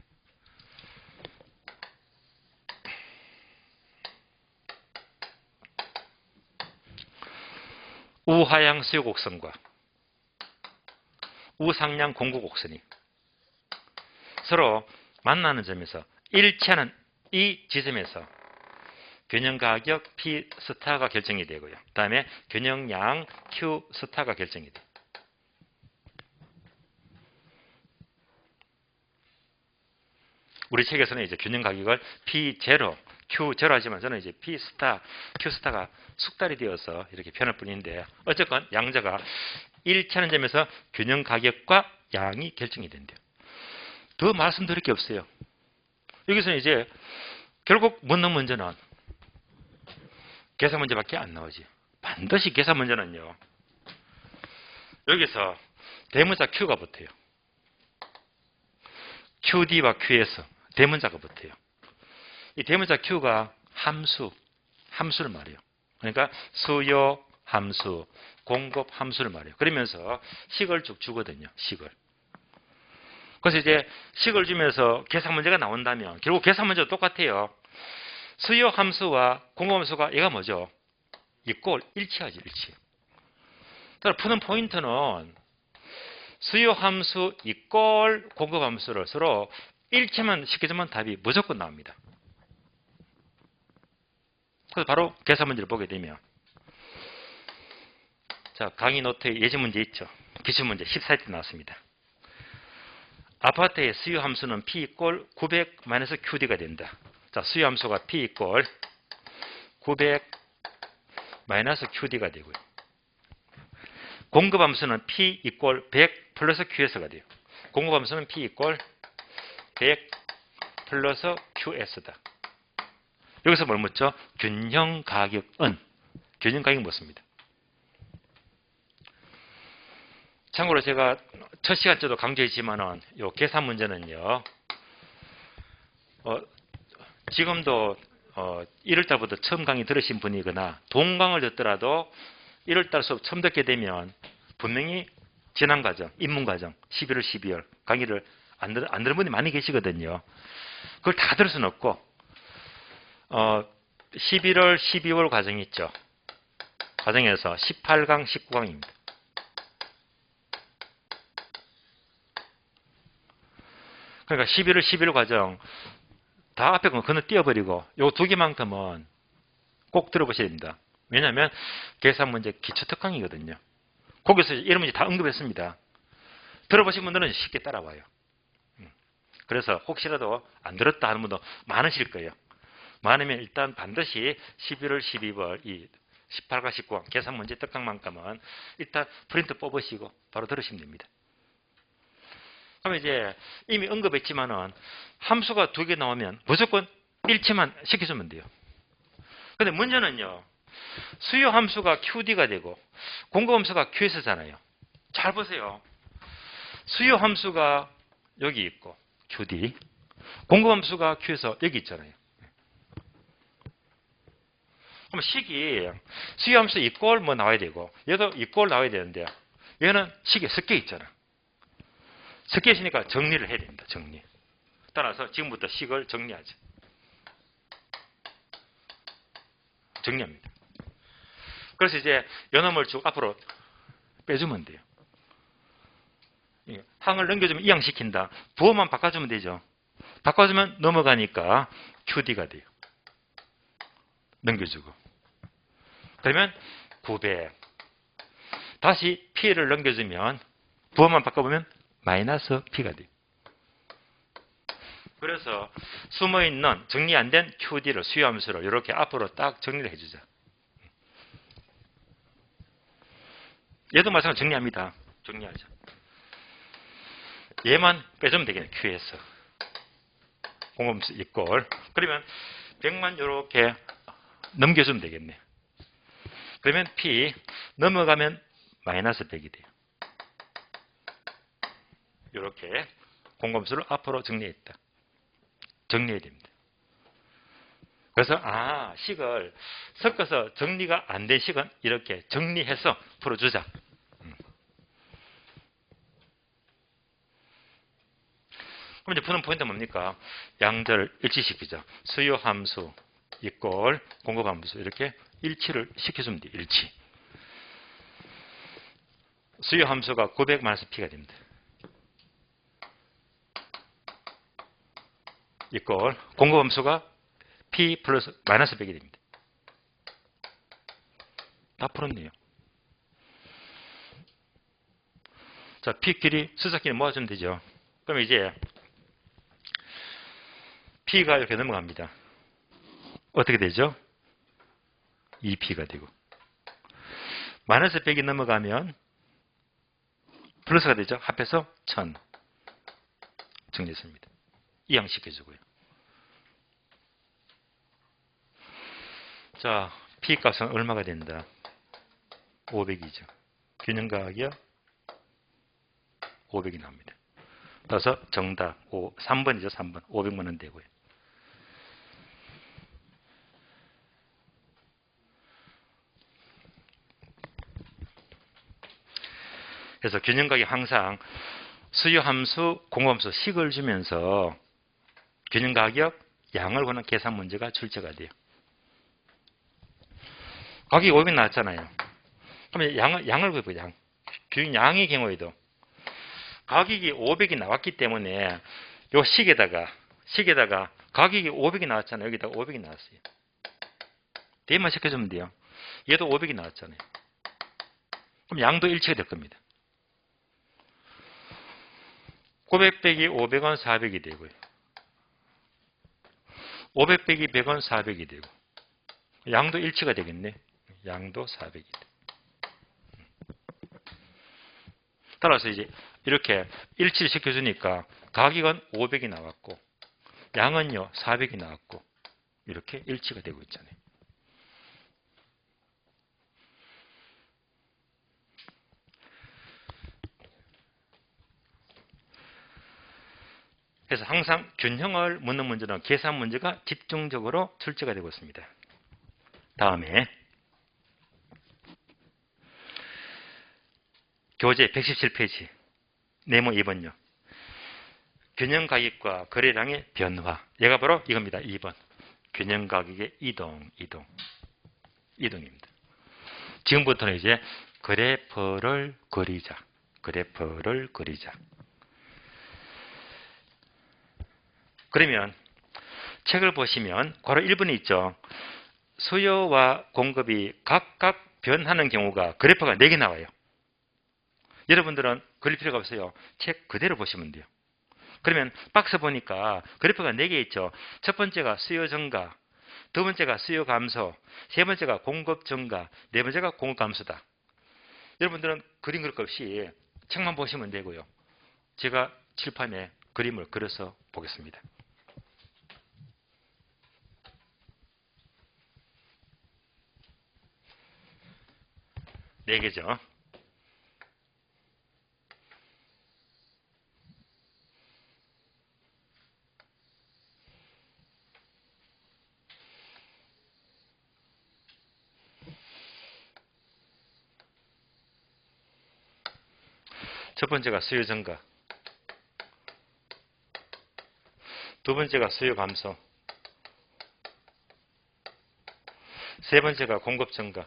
우하향 수요곡선과 우상향 공구곡선이 서로 만나는 점에서 일치하는 이 지점에서 균형가격 P 스타가 결정이 되고요. 그 다음에 균형량 Q 스타가 결정이 돼요. 우리 책에서는 이제 균형가격을 P0, Q0 하지만 저는 이제 P 스타, Q 스타가 숙달이 되어서 이렇게 표현할 뿐인데 어쨌건 양자가 일치하는 점에서 균형가격과 양이 결정이 된대요. 더 말씀드릴 게 없어요. 여기서는 이제 결국 묻는 문제는 계산 문제밖에 안 나오지. 반드시 계산 문제는요. 여기서 대문자 Q가 붙어요. QD와 QS 대문자가 붙어요. 이 대문자 Q가 함수를 말해요. 그러니까 수요 함수, 공급 함수를 말해요. 그러면서 식을 쭉 주거든요. 식을. 그래서 이제 식을 주면서 계산 문제가 나온다면 결국 계산 문제도 똑같아요. 수요 함수와 공급 함수가 얘가 뭐죠? 이꼴 일치하지, 일치. 따라 푸는 포인트는 수요 함수 이꼴 공급 함수를 서로 일치만 시켜주면 답이 무조건 나옵니다. 그래서 바로 계산 문제를 보게 되면 자, 강의 노트에 예제 문제 있죠. 기출 문제 14회 나왔습니다. 아파트의 수요 함수는 P 이꼴 900-QD가 된다. 자, 수요 함수가 P 이꼴 900-QD가 되고요. 공급 함수는 P 이꼴 100 플러스 QS가 돼요. 공급 함수는 P 이꼴 100 플러스 QS다. 여기서 뭘 묻죠? 균형 가격은. 균형 가격이 묻습니다. 참고로 제가 첫 시간 때도 강조했지만은 요 계산 문제는요. 지금도 1월달부터 처음 강의 들으신 분이거나 동강을 듣더라도 1월달 수업 처음 듣게 되면 분명히 지난 과정, 입문 과정, 11월, 12월 강의를 안 들은 분이 많이 계시거든요. 그걸 다 들을 수는 없고 11월, 12월 과정이 있죠. 과정에서 18강, 19강입니다. 그러니까 11월, 12월 과정 다 앞에 건 건너뛰어버리고 요 두 개만큼은 꼭 들어보셔야 됩니다. 왜냐하면 계산 문제 기초 특강이거든요. 거기서 이런 문제 다 언급했습니다. 들어보신 분들은 쉽게 따라와요. 그래서 혹시라도 안 들었다 하는 분도 많으실 거예요. 많으면 일단 반드시 11월, 12월 이 18과 19강 계산 문제 특강만큼은 일단 프린트 뽑으시고 바로 들으시면 됩니다. 그러면 이제 이미 언급했지만은 함수가 두 개 나오면 무조건 일치만 시켜주면 돼요. 근데 문제는요. 수요 함수가 QD가 되고 공급 함수가 QS잖아요. 잘 보세요. 수요 함수가 여기 있고 QD 공급 함수가 Q에서 여기 있잖아요. 그럼 식이 수요 함수 이꼴 뭐 나와야 되고 얘도 이꼴 나와야 되는데 얘는 식이 섞여 있잖아. 섞여 있으니까 정리를 해야 됩니다. 정리. 따라서 지금부터 식을 정리하죠. 정리합니다. 그래서 이제 요놈을 쭉 앞으로 빼주면 돼요. 항을 넘겨주면 이항시킨다. 부호만 바꿔주면 되죠. 바꿔주면 넘어가니까 QD가 돼요. 넘겨주고. 그러면 900. 다시 P를 넘겨주면 부호만 바꿔보면 마이너스 P가 돼요. 그래서 숨어있는 정리 안 된 QD를 수요함수를 이렇게 앞으로 딱 정리를 해주자. 얘도 마찬가지로 정리합니다. 정리하자. 얘만 빼주면 되겠네. Q에서. 공범수 이꼴. 그러면 100만 이렇게 넘겨주면 되겠네. 그러면 P 넘어가면 마이너스 100이 돼요. 이렇게 공검수를 앞으로 정리했다. 정리해야 됩니다. 그래서 식을 섞어서 정리가 안 된 식은 이렇게 정리해서 풀어주자. 그럼 이제 푸는 포인트는 뭡니까? 양자를 일치시키자. 수요함수 이꼴 공급함수 이렇게 일치를 시켜주면 돼요. 일치. 수요함수가 900 마이너스 P가 됩니다. 이꼴 공급함수가 P 플러스 마이너스 100이 됩니다. 다 풀었네요. 자, P끼리 수작끼리 모아주면 되죠. 그럼 이제 P가 이렇게 넘어갑니다. 어떻게 되죠? 2P가 되고 마이너스 100이 넘어가면 플러스가 되죠. 합해서 1000 정리했습니다. 이항시켜주고요. 자, P 값은 얼마가 된다? 500이죠. 균형가격이 500이 나옵니다. 따라서 정답 3번이죠. 3번 500만 원 되고요. 그래서 균형가격 항상 수요함수, 공급함수 식을 주면서 균형가격, 양을 구하는 계산 문제가 출제가 돼요. 가격이 500 나왔잖아요. 그러면 양을 구해보자. 양의 경우에도 가격이 500이 나왔기 때문에 요 식에다가 가격이 500이 나왔잖아요. 여기다가 500이 나왔어요. 대입만 시켜주면 돼요. 얘도 500이 나왔잖아요. 그럼 양도 일치가 될 겁니다. 900 빼기 500원 400이 되고요. 500 빼기 100원 400이 되고 양도 일치가 되겠네. 양도 400이 돼. 따라서 이제 이렇게 일치를 시켜주니까 가격은 500이 나왔고 양은요 400이 나왔고 이렇게 일치가 되고 있잖아요. 그래서 항상 균형을 묻는 문제는 계산 문제가 집중적으로 출제가 되고 있습니다. 다음에 교재 117페이지 네모 2번요. 균형가격과 거래량의 변화. 얘가 바로 이겁니다. 2번. 균형가격의 이동입니다. 지금부터는 이제 그래프를 그리자. 그러면 책을 보시면 괄호 1번이 있죠. 수요와 공급이 각각 변하는 경우가 그래프가 4개 나와요. 여러분들은 그릴 필요가 없어요. 책 그대로 보시면 돼요. 그러면 박스 보니까 그래프가 4개 있죠. 첫 번째가 수요 증가, 두 번째가 수요 감소, 세 번째가 공급 증가, 네 번째가 공급 감소다. 여러분들은 그림 그릴 것 없이 책만 보시면 되고요. 제가 칠판에 그림을 그려서 보겠습니다. 네 개죠. 첫 번째가 수요 증가, 두 번째가 수요 감소, 세 번째가 공급 증가,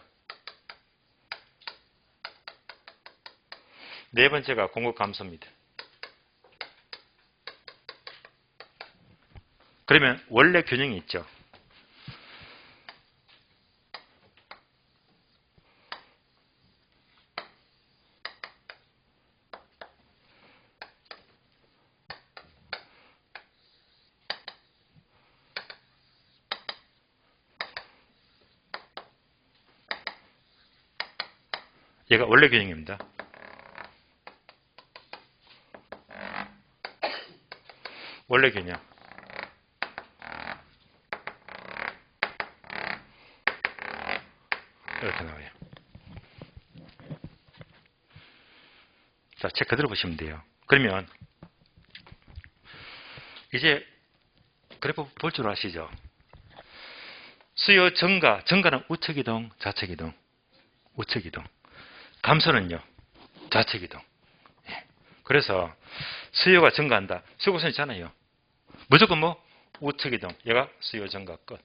네 번째가 공급 감소입니다. 그러면 원래 균형이 있죠. 얘가 원래 균형입니다. 원래 균형. 이렇게 나와요. 자, 책 그대로 보시면 돼요. 그러면 이제 그래프 볼 줄 아시죠? 수요 증가, 증가는 우측이동, 좌측이동, 우측이동. 감소는요, 좌측이동. 그래서 수요가 증가한다. 수요선 있잖아요. 무조건 뭐 우측이동. 얘가 수요 증가 끝.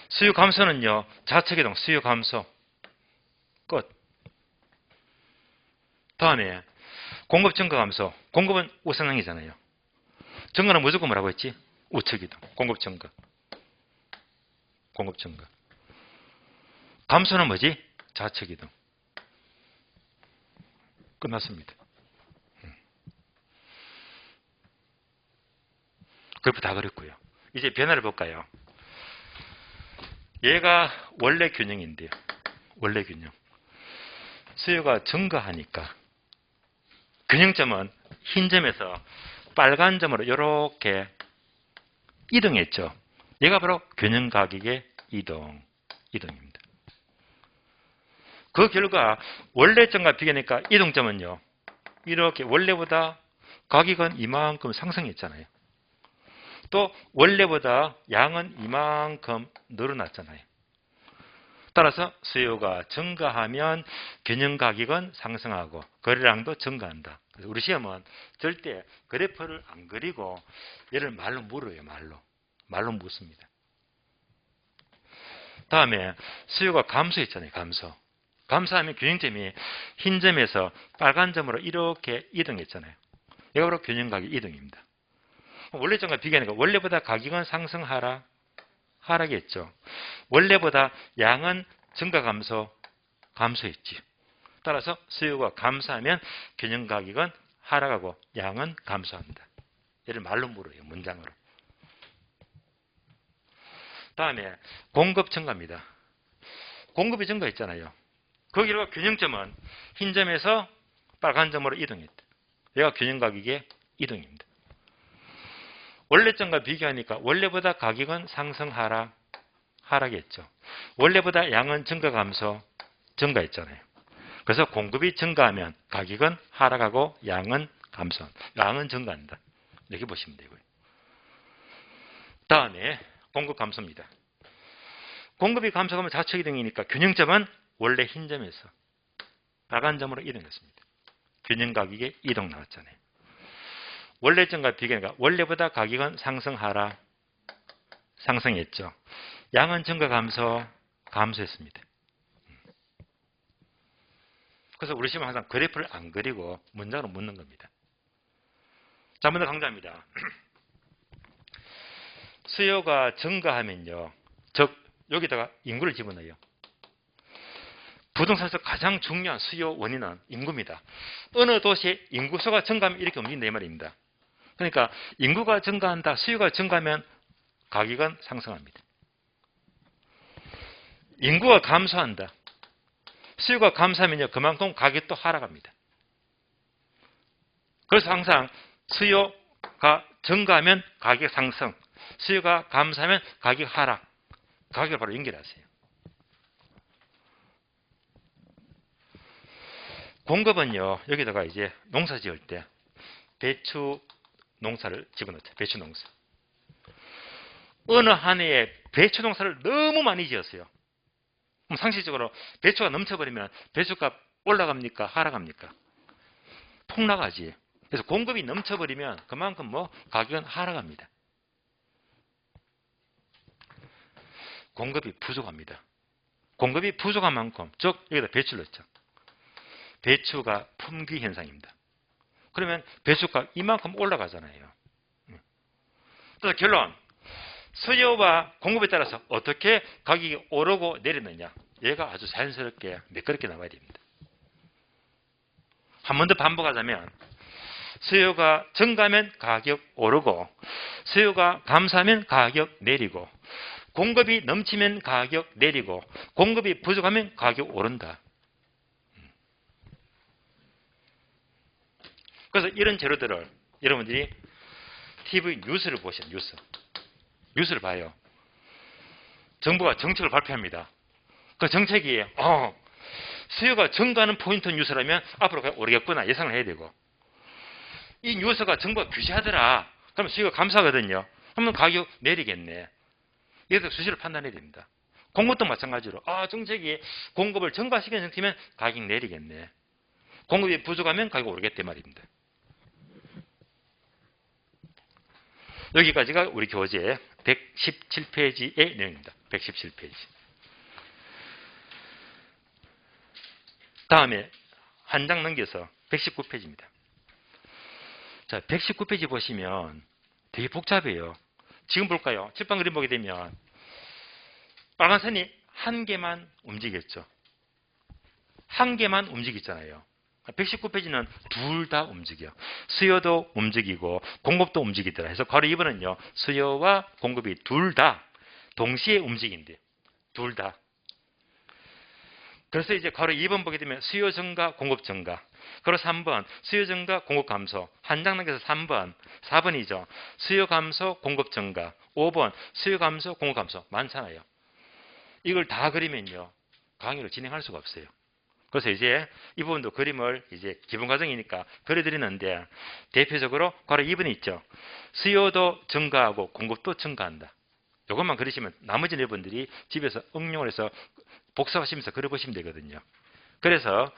수요 감소는요, 좌측이동, 수요 감소 끝. 다음에 공급 증가 감소. 공급은 우상향이잖아요. 증가는 무조건 뭐라고 했지? 우측이동. 공급 증가. 공급 증가. 감소는 뭐지? 좌측이동. 끝났습니다. 그래프 다 그렸고요. 이제 변화를 볼까요? 얘가 원래 균형인데요. 원래 균형. 수요가 증가하니까 균형점은 흰 점에서 빨간 점으로 이렇게 이동했죠. 얘가 바로 균형 가격의 이동입니다. 그 결과 원래 점과 비교하니까 이동점은요. 이렇게 원래보다 가격은 이만큼 상승했잖아요. 또 원래보다 양은 이만큼 늘어났잖아요. 따라서 수요가 증가하면 균형 가격은 상승하고 거래량도 증가한다. 그래서 우리 시험은 절대 그래프를 안 그리고 얘를 말로 물어요. 말로 묻습니다. 다음에 수요가 감소했잖아요. 감소하면 균형점이 흰 점에서 빨간 점으로 이렇게 이동했잖아요. 이거 바로 균형 가격 이동입니다. 원래 점과 비교하니까 원래보다 가격은 하락했죠. 원래보다 양은 증가 감소했지. 따라서 수요가 감소하면 균형 가격은 하락하고 양은 감소한다. 얘를 말로 물어요. 문장으로. 다음에 공급 증가입니다. 공급이 증가했잖아요. 그 결과 균형점은 흰 점에서 빨간 점으로 이동했다. 얘가 균형 가격의 이동입니다. 원래 점과 비교하니까 원래보다 가격은 상승 하락했죠. 원래보다 양은 증가했잖아요. 그래서 공급이 증가하면 가격은 하락하고 양은 증가한다. 이렇게 보시면 되고요. 다음에 공급 감소입니다. 공급이 감소하면 좌측 이동이니까 균형점은 원래 흰 점에서 빨간 점으로 이동했습니다. 균형 가격의 이동 나왔잖아요. 원래 점과 비교하니까 원래보다 가격은 상승했죠. 양은 증가 감소했습니다. 그래서 우리 시험은 항상 그래프를 안 그리고 문장으로 묻는 겁니다. 자, 먼저 강조합니다. 수요가 증가하면요. 즉 여기다가 인구를 집어넣어요. 부동산에서 가장 중요한 수요 원인은 인구입니다. 어느 도시의 인구수가 증가하면 이렇게 움직인다 이 말입니다. 그러니까 인구가 증가한다, 수요가 증가하면 가격은 상승합니다. 인구가 감소한다, 수요가 감소하면요 그만큼 가격도 하락합니다. 그래서 항상 수요가 증가하면 가격 상승, 수요가 감소하면 가격 하락, 가격을 바로 연결하세요. 공급은요 여기다가 이제 농사 지을 때 배추 농사를 집어넣죠. 배추 농사. 어느 한 해에 배추 농사를 너무 많이 지었어요. 그럼 상식적으로 배추가 넘쳐버리면 배추값 올라갑니까? 하락합니까? 폭락하지. 그래서 공급이 넘쳐버리면 그만큼 뭐 가격은 하락합니다. 공급이 부족합니다. 공급이 부족한 만큼, 즉 여기다 배추를 넣죠. 배추가 품귀 현상입니다. 그러면 배추값 이만큼 올라가잖아요. 그래서 결론, 수요와 공급에 따라서 어떻게 가격이 오르고 내리느냐, 얘가 아주 자연스럽게 매끄럽게 나와야 됩니다. 한 번 더 반복하자면, 수요가 증가하면 가격 오르고, 수요가 감소하면 가격 내리고, 공급이 넘치면 가격 내리고, 공급이 부족하면 가격 오른다. 그래서 이런 재료들을 여러분들이 TV 뉴스를 보셔요. 뉴스를 봐요. 정부가 정책을 발표합니다. 그 정책이 수요가 증가하는 포인트 뉴스라면 앞으로 오르겠구나 예상을 해야 되고, 이 뉴스가 정부가 규제하더라 그러면 수요가 감소하거든요. 그러면 가격 내리겠네. 이래서 수시로 판단해야 됩니다. 공급도 마찬가지로 정책이 공급을 증가시키는 정책이면 가격 내리겠네. 공급이 부족하면 가격 오르겠대 말입니다. 여기까지가 우리 교재 117페이지의 내용입니다. 117페이지. 다음에 한 장 넘겨서 119페이지입니다. 자, 119페이지 보시면 되게 복잡해요. 지금 볼까요? 칠판 그림 보게 되면 빨간 선이 한 개만 움직였죠. 한 개만 움직이잖아요. 119페이지는 둘 다 움직여. 수요도 움직이고 공급도 움직이더라. 그래서 괄호 2번은요. 수요와 공급이 둘 다 동시에 움직인대요. 둘 다. 그래서 이제 괄호 2번 보게 되면 수요 증가, 공급 증가. 괄호 3번 수요 증가, 공급 감소. 한 장 넘겨서 3번, 4번이죠. 수요 감소, 공급 증가. 5번 수요 감소, 공급 감소. 많잖아요. 이걸 다 그리면요. 강의를 진행할 수가 없어요. 그래서 이제 이 부분도 그림을 이제 기본 과정이니까 그려드리는데, 대표적으로 괄호 2번에 있죠. 수요도 증가하고 공급도 증가한다. 이것만 그리시면 나머지 여러분들이 집에서 응용을 해서 복습하시면서 그려보시면 되거든요. 그래서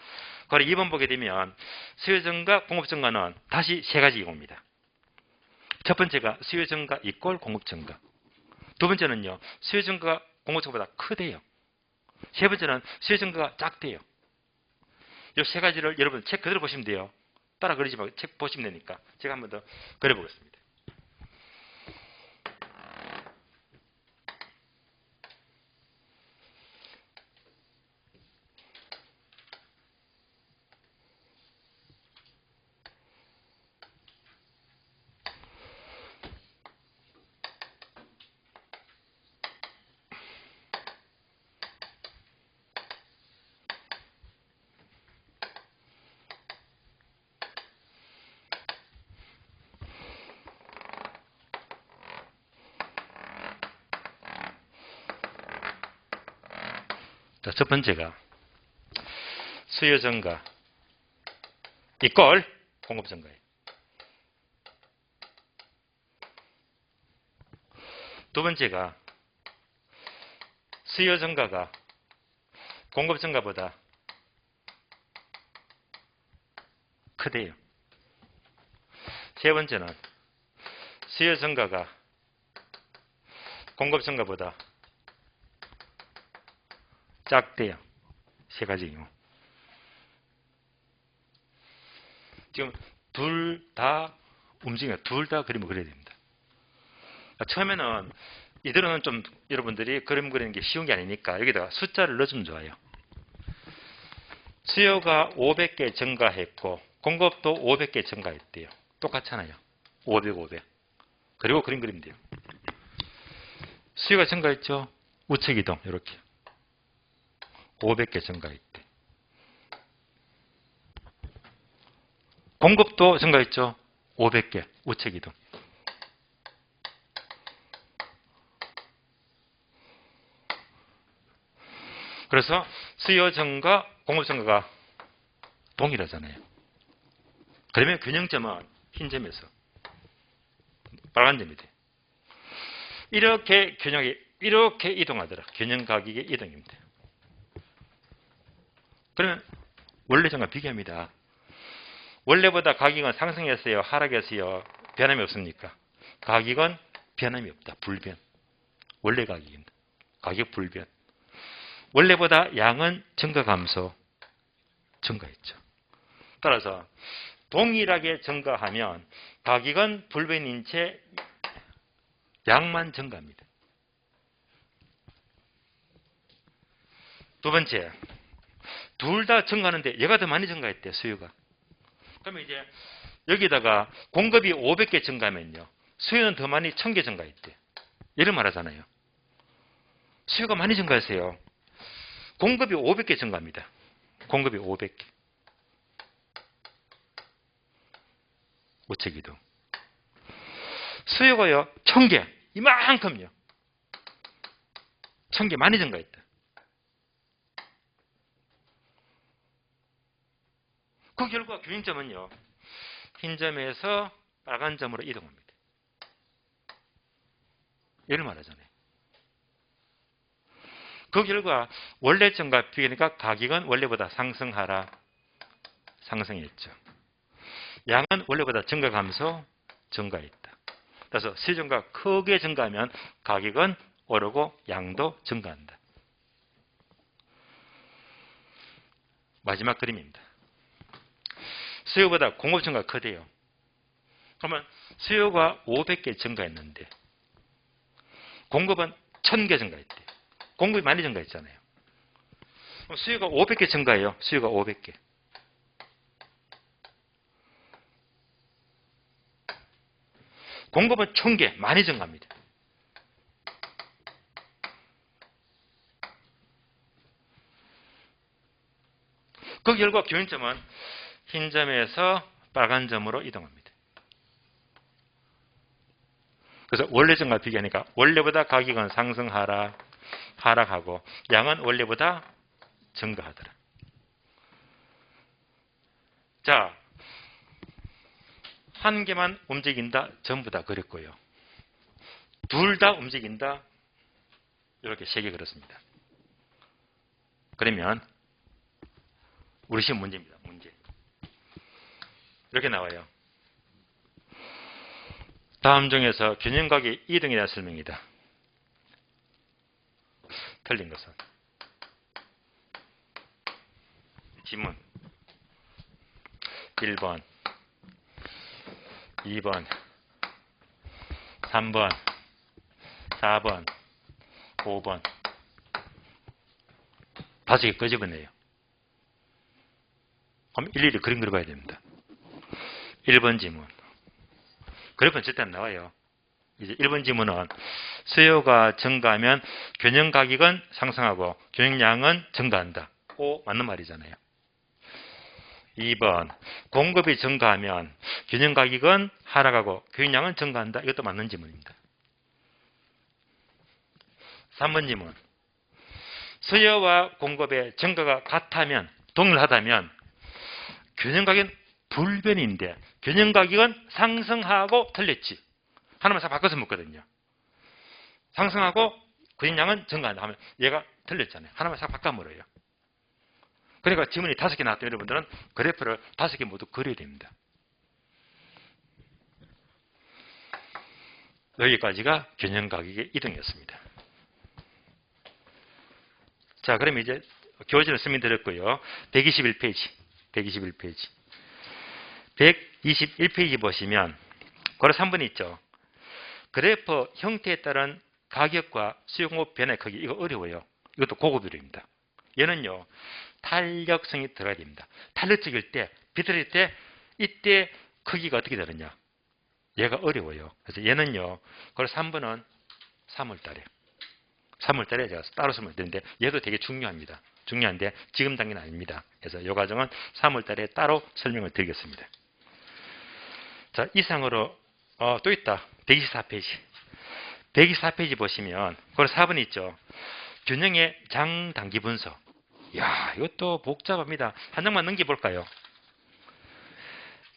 괄호 2번 보게 되면 수요 증가, 공급 증가는 다시 세 가지 이유입니다. 첫 번째가 수요 증가 이꼴 공급 증가. 두 번째는요. 수요 증가가 공급 증가보다 크대요. 세 번째는 수요 증가가 작대요. 이 세 가지를 여러분 책 그대로 보시면 돼요. 따라 그리지 말고 책 보시면 되니까 제가 한 번 더 그려보겠습니다. 자, 첫 번째가 수요 증가 이꼴 공급 증가예요. 두 번째가 수요 증가가 공급 증가보다 크대요. 세 번째는 수요 증가가 공급 증가보다 작대요. 세 가지 이유. 지금 둘 다 움직여요. 둘 다 그림을 그려야 됩니다. 처음에는 이대로는 좀 여러분들이 그림 그리는 게 쉬운 게 아니니까 여기다가 숫자를 넣어주면 좋아요. 수요가 500개 증가했고 공급도 500개 증가했대요. 똑같잖아요. 500, 500. 그리고 그림 그리면 돼요. 수요가 증가했죠. 우측 이동 이렇게. 500개 증가했대. 공급도 증가했죠. 500개 우측 이동. 그래서 수요 증가, 공급 증가가 동일하잖아요. 그러면 균형점은 흰 점에서 빨간 점이 돼. 이렇게 균형이 이렇게 이동하더라. 균형 가격의 이동입니다. 그러면 원래 점과 비교합니다. 원래보다 가격은 상승했어요? 하락했어요? 변함이 없습니까? 가격은 변함이 없다. 불변. 원래 가격입니다. 가격 불변. 원래보다 양은 증가 감소 증가했죠. 따라서 동일하게 증가하면 가격은 불변인 채 양만 증가합니다. 두 번째, 둘 다 증가하는데 얘가 더 많이 증가했대, 수요가. 그러면 이제 여기다가 공급이 500개 증가하면요, 수요는 더 많이 1000개 증가했대. 이런 말 하잖아요. 수요가 많이 증가했어요. 공급이 500개 증가합니다. 공급이 500개. 우체기도. 수요가요, 1000개. 이만큼요. 1000개 많이 증가했다. 그 결과 균형점은요, 흰 점에서 빨간 점으로 이동합니다. 이를 말하잖아요. 그 결과 원래 점과 비교하니까 가격은 원래보다 상승하라. 상승했죠. 양은 원래보다 증가 감소, 증가했다. 그래서 시중가 크게 증가하면 가격은 오르고 양도 증가한다. 마지막 그림입니다. 수요보다 공급 증가가 크대요. 그러면 수요가 500개 증가했는데 공급은 1000개 증가했대. 공급이 많이 증가했잖아요. 그럼 수요가 500개 증가해요. 수요가 500개. 공급은 1000개 많이 증가합니다. 그 결과 교인점은 흰 점에서 빨간 점으로 이동합니다. 그래서 원래 점과 비교하니까 원래보다 가격은 상승하라, 하락하고 양은 원래보다 증가하더라. 자, 한 개만 움직인다, 전부 다 그랬고요. 둘 다 움직인다, 이렇게 3개 그렇습니다. 그러면 우리 시험 문제입니다. 문제. 이렇게 나와요. 다음 중에서 균형각이 이등에 대한 설명이다. 틀린 것은 지문 1번, 2번, 3번, 4번, 5번 5개 끄집어내요. 그럼 일일이 그림 그려봐야 됩니다. 1번 지문. 그래프는 절대 안 나와요. 이제 1번 지문은 수요가 증가하면 균형 가격은 상승하고 균형량은 증가한다. 오, 맞는 말이잖아요. 2번 공급이 증가하면 균형 가격은 하락하고 균형량은 증가한다. 이것도 맞는 지문입니다. 3번 지문. 수요와 공급의 증가가 같다면, 동일하다면 균형 가격은 불변인데 균형 가격은 상승하고 틀렸지. 하나만 싹 바꿔서 묻거든요. 상승하고 균형량은 증가한다 하면 얘가 틀렸잖아요. 하나만 싹 바꿔 물어요. 그러니까 지문이 5개 나왔던 여러분들은 그래프를 5개 모두 그려야 됩니다. 여기까지가 균형 가격의 이동이었습니다. 자, 그럼 이제 교재를 설명드렸고요. 121페이지. 121페이지. 121페이지 보시면 고려 3번 있죠. 그래프 형태에 따른 가격과 수요 공급 변화의 크기. 이거 어려워요. 이것도 고급비료입니다. 얘는요, 탄력성이 들어가야 됩니다. 탄력적일 때, 비틀릴 때, 이때 크기가 어떻게 되느냐. 얘가 어려워요. 그래서 얘는요, 고려 3번은 3월달에. 3월달에 제가 따로 설명드리는데 얘도 되게 중요합니다. 중요한데 지금 단계는 아닙니다. 그래서 이 과정은 3월달에 따로 설명을 드리겠습니다. 자, 이상으로 또 있다. 124페이지. 124페이지 보시면 거기 4번 있죠. 균형의 장단기 분석. 이야, 이것도 복잡합니다. 한 장만 넘겨볼까요?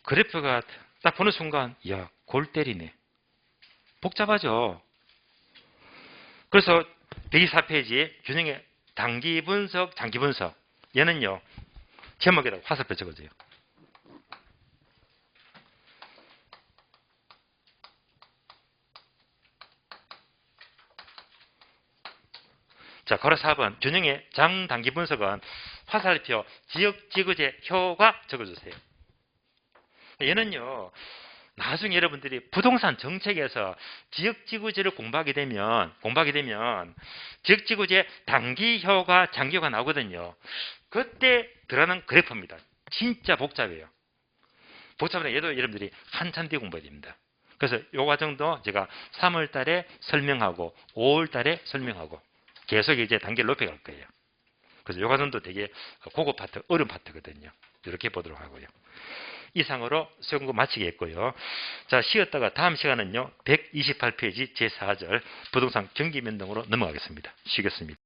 그래프가 딱 보는 순간 이야, 골 때리네. 복잡하죠. 그래서 124페이지에 균형의 단기 분석, 장기 분석. 얘는요, 제목에다 화살표 적어줘요. 자, 가로 4번. 균형의 장, 단기 분석은 화살표, 지역, 지그재, 효과 적어주세요. 얘는요, 나중에 여러분들이 부동산 정책에서 지역지구제를 공부하게 되면 지역지구제 단기효과, 장기효과 나오거든요. 그때 들어가는 그래프입니다. 진짜 복잡해요. 복잡한데 얘도 여러분들이 한참 뒤에 공부해야 됩니다. 그래서 이 과정도 제가 3월 달에 설명하고 5월 달에 설명하고 계속 이제 단계를 높여갈 거예요. 그래서 이 과정도 되게 고급 파트, 어려운 파트거든요. 이렇게 보도록 하고요. 이상으로 수업 마치겠고요. 자, 쉬었다가 다음 시간은요, 128페이지 제4절 부동산 경기면동으로 넘어가겠습니다. 쉬겠습니다.